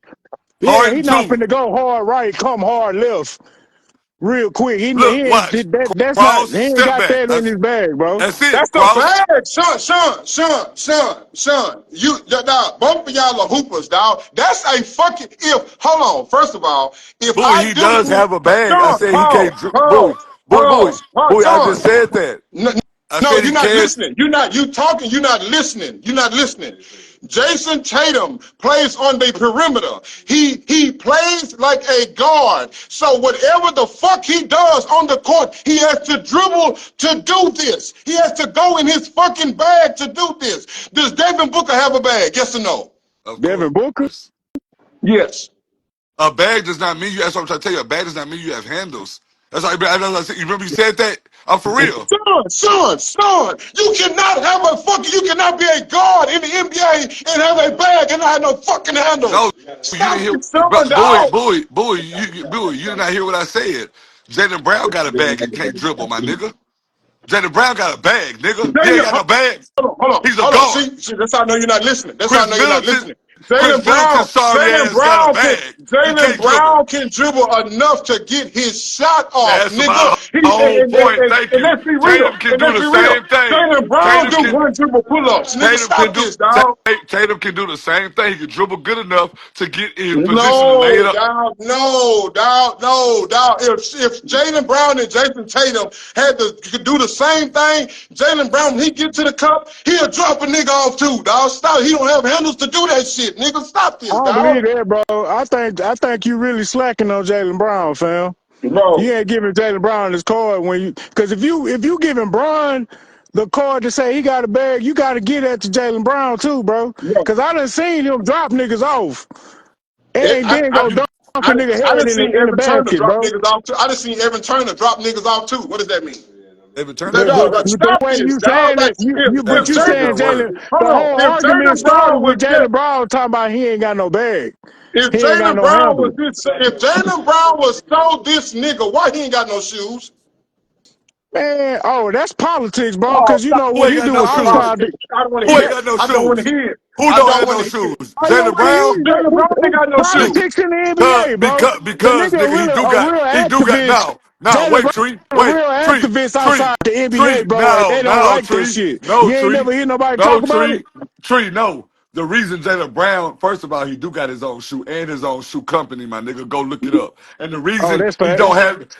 Speaker 3: Yeah, he
Speaker 4: Harden
Speaker 3: not
Speaker 4: too.
Speaker 3: finna go hard right, come hard left, real quick.
Speaker 4: Look,
Speaker 3: He ain't
Speaker 4: watch.
Speaker 3: did that. That's not.
Speaker 4: Cross,
Speaker 3: He ain't
Speaker 4: step
Speaker 3: got
Speaker 4: back.
Speaker 3: that in his bag, bro.
Speaker 4: That's it.
Speaker 1: That's the
Speaker 4: Cross.
Speaker 1: bag, Sean. Dog, both of y'all are hoopers, dog. That's a fucking if. Hold on. First of all, if
Speaker 4: Bowie,
Speaker 1: I
Speaker 4: he
Speaker 1: do
Speaker 4: does
Speaker 1: this,
Speaker 4: have a bag. I
Speaker 1: Sean,
Speaker 4: said he can't.
Speaker 1: pause,
Speaker 4: Bowie,
Speaker 1: pause,
Speaker 4: Bowie, Bowie,
Speaker 1: pause, pause,
Speaker 4: Bowie. I
Speaker 1: Sean.
Speaker 4: just said that.
Speaker 1: No,
Speaker 4: I
Speaker 1: no,
Speaker 4: said he
Speaker 1: you're not
Speaker 4: can't.
Speaker 1: listening. You talking. You're not listening. You're not listening. Jason Tatum plays on the perimeter. He plays like a guard. So whatever the fuck he does on the court, he has to dribble to do this. He has to go in his fucking bag to do this. Does Devin Booker have a bag? Yes or no?
Speaker 4: Of
Speaker 3: Devin Booker.
Speaker 4: course.
Speaker 1: Yes.
Speaker 4: A bag does not mean you. That's what I'm trying to tell you. A bag does not mean you have handles. That's like, you remember you said that? I'm for real.
Speaker 1: Son, you cannot have a fucking, you cannot be a guard in the NBA and have a bag and not have no fucking handles.
Speaker 4: No, you didn't
Speaker 1: Stop
Speaker 4: hear.
Speaker 1: it, son,
Speaker 4: Bowie,
Speaker 1: dog.
Speaker 4: Bowie, Bowie, Bowie, you did not hear what I said. Jalen Brown got a bag and can't dribble, my nigga. Jalen Brown got a bag, nigga. He ain't got no bag. He's a
Speaker 1: Hold on.
Speaker 4: guard.
Speaker 1: See, that's how I know you're not listening. That's how I
Speaker 4: Chris
Speaker 1: know you're not
Speaker 4: Middleton,
Speaker 1: listening.
Speaker 4: Chris Middleton, sorry ass, got a bag. He
Speaker 1: Jalen
Speaker 4: can't dribble.
Speaker 1: Brown can dribble enough to get his shot off,
Speaker 4: That's my
Speaker 1: nigga.
Speaker 4: whole point. Thank
Speaker 1: And
Speaker 4: you.
Speaker 1: let's be real.
Speaker 4: Tatum can
Speaker 1: And
Speaker 4: do
Speaker 1: let's
Speaker 4: the
Speaker 1: be real.
Speaker 4: same thing.
Speaker 1: Jalen Brown
Speaker 4: Tatum
Speaker 1: do
Speaker 4: can.
Speaker 1: one dribble pull-ups. Nigga,
Speaker 4: Tatum can
Speaker 1: stop
Speaker 4: do.
Speaker 1: this, dog.
Speaker 4: Tatum can do the same thing. He can dribble good enough to get in position to lay it
Speaker 1: No,
Speaker 4: up.
Speaker 1: dog. No. If Jalen Brown and Jason Tatum could do the same thing, Jalen Brown, when he get to the cup, he'll drop a nigga off too, dog. Stop. He don't have handles to do that shit, nigga. Stop
Speaker 3: I
Speaker 1: this,
Speaker 3: don't
Speaker 1: dog.
Speaker 3: believe that, bro. I think you really slacking on Jalen Brown, fam.
Speaker 1: Bro.
Speaker 3: You ain't giving Jalen Brown his card when you, because if you giving Brown the card to say he got a bag, you got to get that to Jalen Brown too, bro.
Speaker 1: Bro.
Speaker 3: Because I done seen him drop niggas off
Speaker 1: It,
Speaker 3: and then go dunk a nigga
Speaker 1: I
Speaker 3: head
Speaker 1: done seen
Speaker 3: in the
Speaker 1: Evan Turner
Speaker 3: basket,
Speaker 1: drop
Speaker 3: bro.
Speaker 1: niggas off too. I done seen Evan Turner drop niggas off too. What does that mean?
Speaker 4: They returned
Speaker 1: No,
Speaker 4: the
Speaker 1: no,
Speaker 3: But
Speaker 1: but
Speaker 4: jersey.
Speaker 3: the
Speaker 1: stop
Speaker 3: way
Speaker 1: this,
Speaker 3: you
Speaker 1: dog.
Speaker 3: saying
Speaker 1: Like
Speaker 3: it, you
Speaker 4: That
Speaker 3: but
Speaker 1: if
Speaker 3: you
Speaker 4: was a
Speaker 3: saying
Speaker 4: good
Speaker 1: Jalen,
Speaker 3: Jalen,
Speaker 4: word.
Speaker 3: the
Speaker 1: hold on,
Speaker 3: whole
Speaker 1: if
Speaker 3: argument
Speaker 1: Jalen
Speaker 3: started
Speaker 1: Brown was
Speaker 3: with
Speaker 1: just
Speaker 3: Jalen Brown talking about he ain't got no bag.
Speaker 1: if
Speaker 3: He ain't got
Speaker 1: Jalen
Speaker 3: no
Speaker 1: Brown was
Speaker 3: handle.
Speaker 1: this if Jalen Brown was so this nigga, why he ain't got no shoes?
Speaker 3: Man, oh, that's politics, bro.
Speaker 1: Oh,
Speaker 3: Cause you
Speaker 1: stop
Speaker 3: know
Speaker 4: Who
Speaker 3: when
Speaker 4: ain't
Speaker 3: you
Speaker 4: got
Speaker 3: do
Speaker 4: no
Speaker 1: that
Speaker 3: All
Speaker 4: shoes?
Speaker 3: Star,
Speaker 1: politics. I don't want to
Speaker 4: Who
Speaker 1: hear
Speaker 4: ain't
Speaker 1: it.
Speaker 4: got no
Speaker 1: I don't want to
Speaker 4: shoes?
Speaker 1: hear it.
Speaker 4: Who
Speaker 1: I
Speaker 4: don't
Speaker 1: don't
Speaker 4: have
Speaker 1: want
Speaker 4: no
Speaker 1: to hear
Speaker 4: shoes?
Speaker 1: it.
Speaker 3: oh yeah,
Speaker 4: Jalen
Speaker 3: what it
Speaker 4: Brown?
Speaker 3: is?
Speaker 1: Jalen Brown ain't got no
Speaker 4: Shoot.
Speaker 1: shoes.
Speaker 3: Politics in the NBA, bro. The
Speaker 4: Because
Speaker 3: nigga
Speaker 4: nigga,
Speaker 3: really a real
Speaker 4: he do got
Speaker 3: activist.
Speaker 4: now
Speaker 3: Jalen
Speaker 4: wait,
Speaker 3: Brown
Speaker 4: Tree,
Speaker 3: a
Speaker 4: wait,
Speaker 3: real
Speaker 4: Tree,
Speaker 3: activist
Speaker 4: Tree,
Speaker 3: outside the NBA,
Speaker 4: Tree,
Speaker 3: bro, and they don't
Speaker 4: now
Speaker 3: like that
Speaker 4: Tree,
Speaker 3: shit.
Speaker 4: no
Speaker 3: You ain't
Speaker 4: Tree,
Speaker 3: never hear nobody
Speaker 4: no
Speaker 3: talk about it?
Speaker 4: Tree, no. The reason Jalen Brown, first of all, he do got his own shoe and his own shoe company, my nigga. Go look it up. And the
Speaker 3: Oh,
Speaker 4: reason
Speaker 3: that's facts.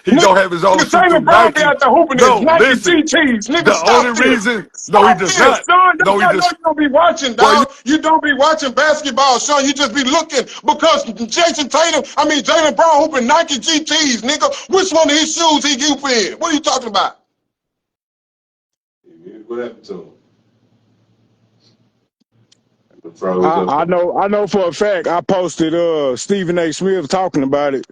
Speaker 4: he
Speaker 1: Nigga,
Speaker 4: don't have his own shoe through
Speaker 1: Jalen Brown be
Speaker 4: Nike.
Speaker 1: out there hooping his
Speaker 4: No,
Speaker 1: Nike
Speaker 4: listen.
Speaker 1: GTs. Nigga,
Speaker 4: The only
Speaker 1: stop this.
Speaker 4: reason, no, he
Speaker 1: Stop
Speaker 4: does
Speaker 1: this,
Speaker 4: not.
Speaker 1: son.
Speaker 4: No, he
Speaker 1: I know
Speaker 4: just
Speaker 1: you don't be watching,
Speaker 4: well,
Speaker 1: dog. You don't be watching basketball, son. You just be looking because Jalen Brown hooping Nike GTs, nigga. Which one of his shoes he hoop in? What are you talking about?
Speaker 2: What happened to him? Froze up.
Speaker 3: I know for a fact. I posted Stephen A. Smith talking about it,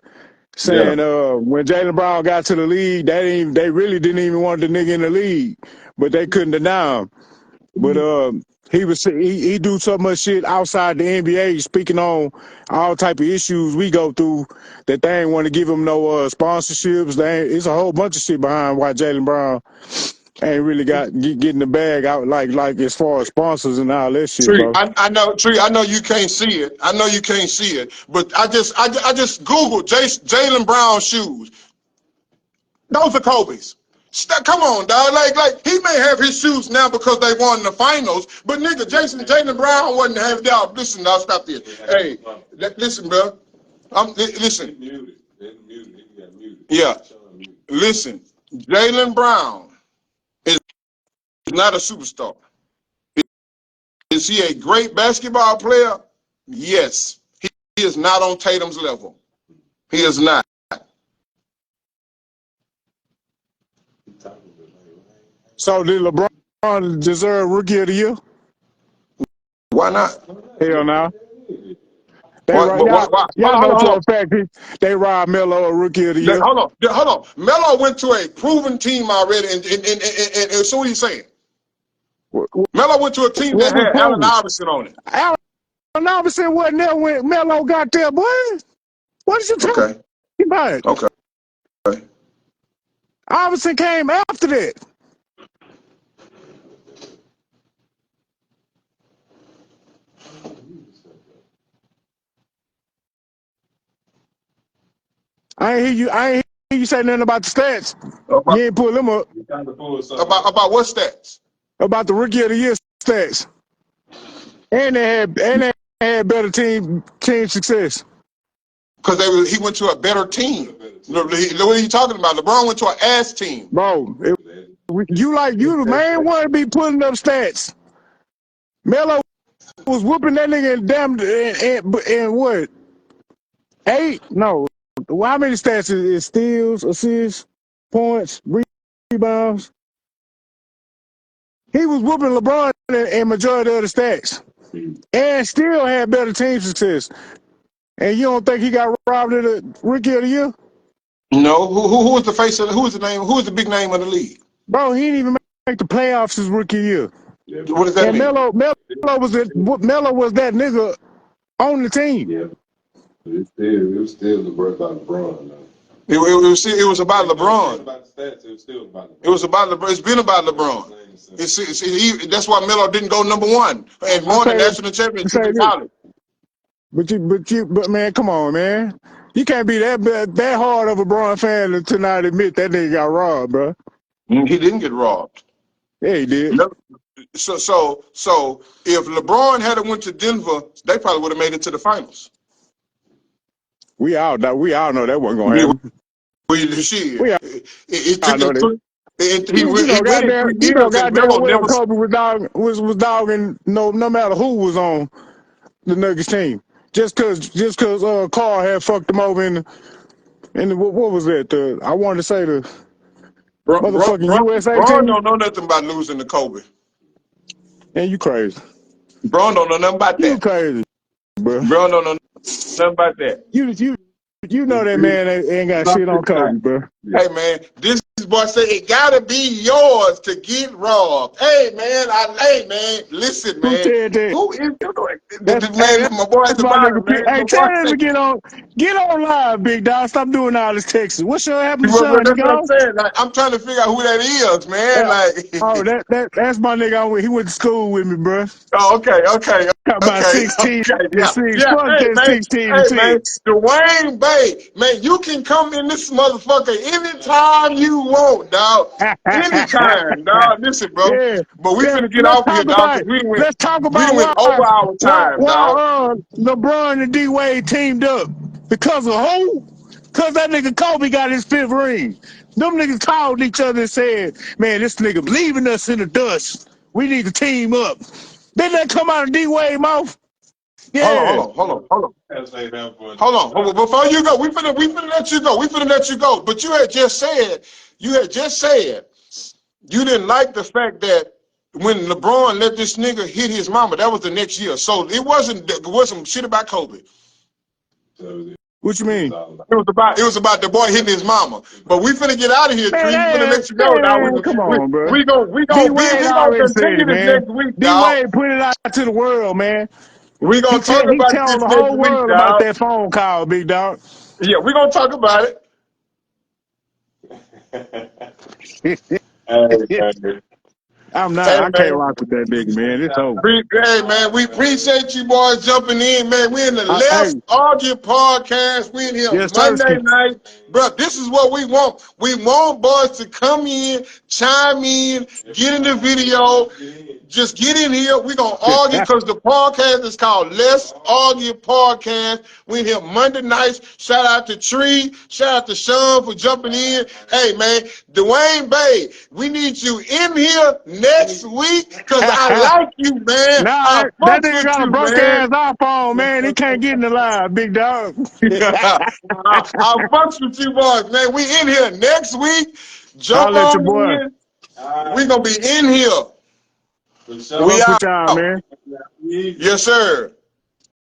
Speaker 2: Yeah.
Speaker 3: saying when Jalen Brown got to the league, they really didn't even want the nigga in the league, but they couldn't deny him. But he do so much shit outside the NBA, speaking on all type of issues we go through that they ain't want to give him no sponsorships. It's a whole bunch of shit behind why Jalen Brown ain't really getting the bag out like as far as sponsors and all that shit,
Speaker 1: Tree,
Speaker 3: bro.
Speaker 1: I know you can't see it. I know you can't see it. But I just Googled Jalen Brown shoes. Those are Kobe's. Come on, dog. Like he may have his shoes now because they won the finals, but nigga, Jalen Brown wasn't having dog. Listen, dog, stop this. Hey, listen, bro. Listen. Yeah, listen. Jalen Brown is not a superstar. Is he a great basketball player? Yes. He is not on Tatum's level. He is not.
Speaker 3: So did LeBron deserve Rookie of the Year?
Speaker 1: Why not?
Speaker 3: Hell no. They
Speaker 1: Why?
Speaker 3: right
Speaker 1: Why?
Speaker 3: y'all
Speaker 1: Why?
Speaker 3: y'all know
Speaker 1: Hold
Speaker 3: for a
Speaker 1: on.
Speaker 3: fact they robbed Melo a Rookie of the Year.
Speaker 1: Hold on. Hold on. Melo went to a proven team already, and so what are you saying?
Speaker 3: What
Speaker 1: Melo went to a team that
Speaker 3: was
Speaker 1: had Allen
Speaker 3: proven?
Speaker 1: Iverson on it.
Speaker 3: Allen Iverson wasn't there when Melo got there, boy. What is you talking
Speaker 1: Okay.
Speaker 3: about?
Speaker 1: Okay.
Speaker 3: Iverson came after that. I ain't hear you say nothing about the stats. You ain't pull them up
Speaker 1: About what stats?
Speaker 3: about the Rookie of the Year stats. And they had better team success.
Speaker 1: Because he went to a better team. What are you talking about? LeBron went to an ass team.
Speaker 3: Bro, you the main one to be putting up stats. Melo was whooping that nigga in damn and what? 8? No. How many stats is steals, assists, points, rebounds? He was whooping LeBron in majority of the stats. And still had better team success. And you don't think he got robbed of the Rookie of the Year?
Speaker 1: No. Who was the face of who was the name? Who was the big name of the league?
Speaker 3: Bro, he didn't even make the playoffs his rookie year.
Speaker 1: What does that
Speaker 3: And
Speaker 1: mean?
Speaker 3: Melo was that nigga on the team.
Speaker 2: Yeah. It was still the work by LeBron, though.
Speaker 1: It was about LeBron.
Speaker 2: About the stats, it was still about LeBron.
Speaker 1: It was about LeBron. It's been about LeBron. That's why Melo didn't go number one and
Speaker 3: I
Speaker 1: won the
Speaker 3: say
Speaker 1: national championship in
Speaker 3: this,
Speaker 1: college.
Speaker 3: but man, come on, man. You can't be that hard of a Braun fan to not admit that nigga got robbed, bro.
Speaker 1: He didn't get robbed.
Speaker 3: Yeah, he did.
Speaker 1: So if LeBron had went to Denver, they probably would have made it to the finals.
Speaker 3: We all know that wasn't gonna
Speaker 1: Yeah,
Speaker 3: happen.
Speaker 1: shit.
Speaker 3: We
Speaker 1: It
Speaker 3: all
Speaker 1: took
Speaker 3: know
Speaker 1: him
Speaker 3: that.
Speaker 1: 3. He went in 3 years, and
Speaker 3: Goddamn
Speaker 1: Melo
Speaker 3: well
Speaker 1: never.
Speaker 3: Kobe was dogging no matter who was on the Nuggets team. Just cause Carl had fucked him over in the what was that? I wanted to say the motherfucking USA
Speaker 1: Braun
Speaker 3: team.
Speaker 1: don't know nothing about losing to Kobe.
Speaker 3: And you crazy.
Speaker 1: Braun don't know nothing about
Speaker 3: You
Speaker 1: that.
Speaker 3: crazy, bro.
Speaker 1: Braun don't know nothing about that.
Speaker 3: You You know that man ain't got shit on Kobe, bro.
Speaker 1: Hey man, this boy say it gotta be yours to get robbed. Hey man, listen
Speaker 3: Who
Speaker 1: man.
Speaker 3: said that?
Speaker 1: Who is
Speaker 3: That's
Speaker 1: hey, my boy at
Speaker 3: that's
Speaker 1: the
Speaker 3: my nigga.
Speaker 1: bottom, man.
Speaker 3: Hey,
Speaker 1: My boy
Speaker 3: tell him
Speaker 1: say,
Speaker 3: to get on live, big dog. Stop doing all this Texas. What's your happened to
Speaker 1: well,
Speaker 3: Sean? He
Speaker 1: that's what I'm
Speaker 3: gone?
Speaker 1: saying. Like, I'm trying to figure out who that is, man.
Speaker 3: Yeah.
Speaker 1: Like
Speaker 3: Oh, that's my nigga. He went to school with me, bro.
Speaker 1: oh, okay.
Speaker 3: Talk about 16 and
Speaker 1: Yeah,
Speaker 3: 6.
Speaker 1: yeah.
Speaker 3: Fuck that 16 and
Speaker 1: Hey, man,
Speaker 3: 6.
Speaker 1: Dwayne Bay, man, you can come in this motherfucker anytime you want, dog. Anytime, dog. Listen, bro.
Speaker 3: Yeah,
Speaker 1: But we
Speaker 3: yeah.
Speaker 1: finna get
Speaker 3: Let's
Speaker 1: off of here,
Speaker 3: talk
Speaker 1: dog,
Speaker 3: about
Speaker 1: because
Speaker 3: let's talk
Speaker 1: we
Speaker 3: about
Speaker 1: done went over our time, dog.
Speaker 3: LeBron and D Wade teamed up because of who? Because that nigga Kobe got his 5th ring. Them niggas called each other and said, "Man, this nigga leaving us in the dust. We need to team up." Didn't that come out of D Wade mouth? Yeah.
Speaker 1: Hold on. Before you go, we finna let you go. We finna let you go. But you had just said you didn't like the fact that when LeBron let this nigga hit his mama, that was the next year. So it wasn't shit about Kobe.
Speaker 3: What you mean?
Speaker 1: It was about the boy hitting his mama. But we finna get out of here, Tree. We finna let you go, dog.
Speaker 3: Man, come on, bro.
Speaker 1: We
Speaker 3: D
Speaker 1: we
Speaker 3: Wade
Speaker 1: gonna
Speaker 3: already said
Speaker 1: continue
Speaker 3: it,
Speaker 1: this
Speaker 3: man.
Speaker 1: next week,
Speaker 3: D
Speaker 1: dog.
Speaker 3: Wade put it out to the world, man.
Speaker 1: We gonna talk
Speaker 3: He
Speaker 1: about
Speaker 3: telling
Speaker 1: this
Speaker 3: the
Speaker 1: next
Speaker 3: whole
Speaker 1: week,
Speaker 3: world about
Speaker 1: dog.
Speaker 3: that phone call, big dog.
Speaker 1: Yeah, we gonna talk about it.
Speaker 3: I'm not.
Speaker 1: Hey
Speaker 3: I can't
Speaker 1: man.
Speaker 3: rock with that nigga, man. It's over.
Speaker 1: Hey man, we appreciate you boys jumping in, man. We in the
Speaker 3: Hey,
Speaker 1: Let's Argue podcast. We in here
Speaker 3: yes,
Speaker 1: Monday
Speaker 3: Sirski.
Speaker 1: night, bro. This is what we want. We want boys to come in, chime in, get in the video. Just get in here. We're going to argue because the podcast is called Let's Argue Podcast. We in here Monday nights. Shout out to Tree. Shout out to Sean for jumping in. Hey, man, Dwayne Bay, we need you in here next week because I like you, man.
Speaker 3: Nah,
Speaker 1: I
Speaker 3: that
Speaker 1: fucks
Speaker 3: nigga
Speaker 1: with
Speaker 3: got a
Speaker 1: you,
Speaker 3: broke
Speaker 1: man.
Speaker 3: ass iPhone, man. He can't get in the live, big dog.
Speaker 1: I fucks with you, boys, man. We in here next week. Jump
Speaker 3: Holler at your
Speaker 1: on
Speaker 3: boy.
Speaker 1: in. We going to be in here.
Speaker 3: Fuck
Speaker 1: We
Speaker 3: with y'all,
Speaker 1: out.
Speaker 3: man.
Speaker 1: Yes, sir.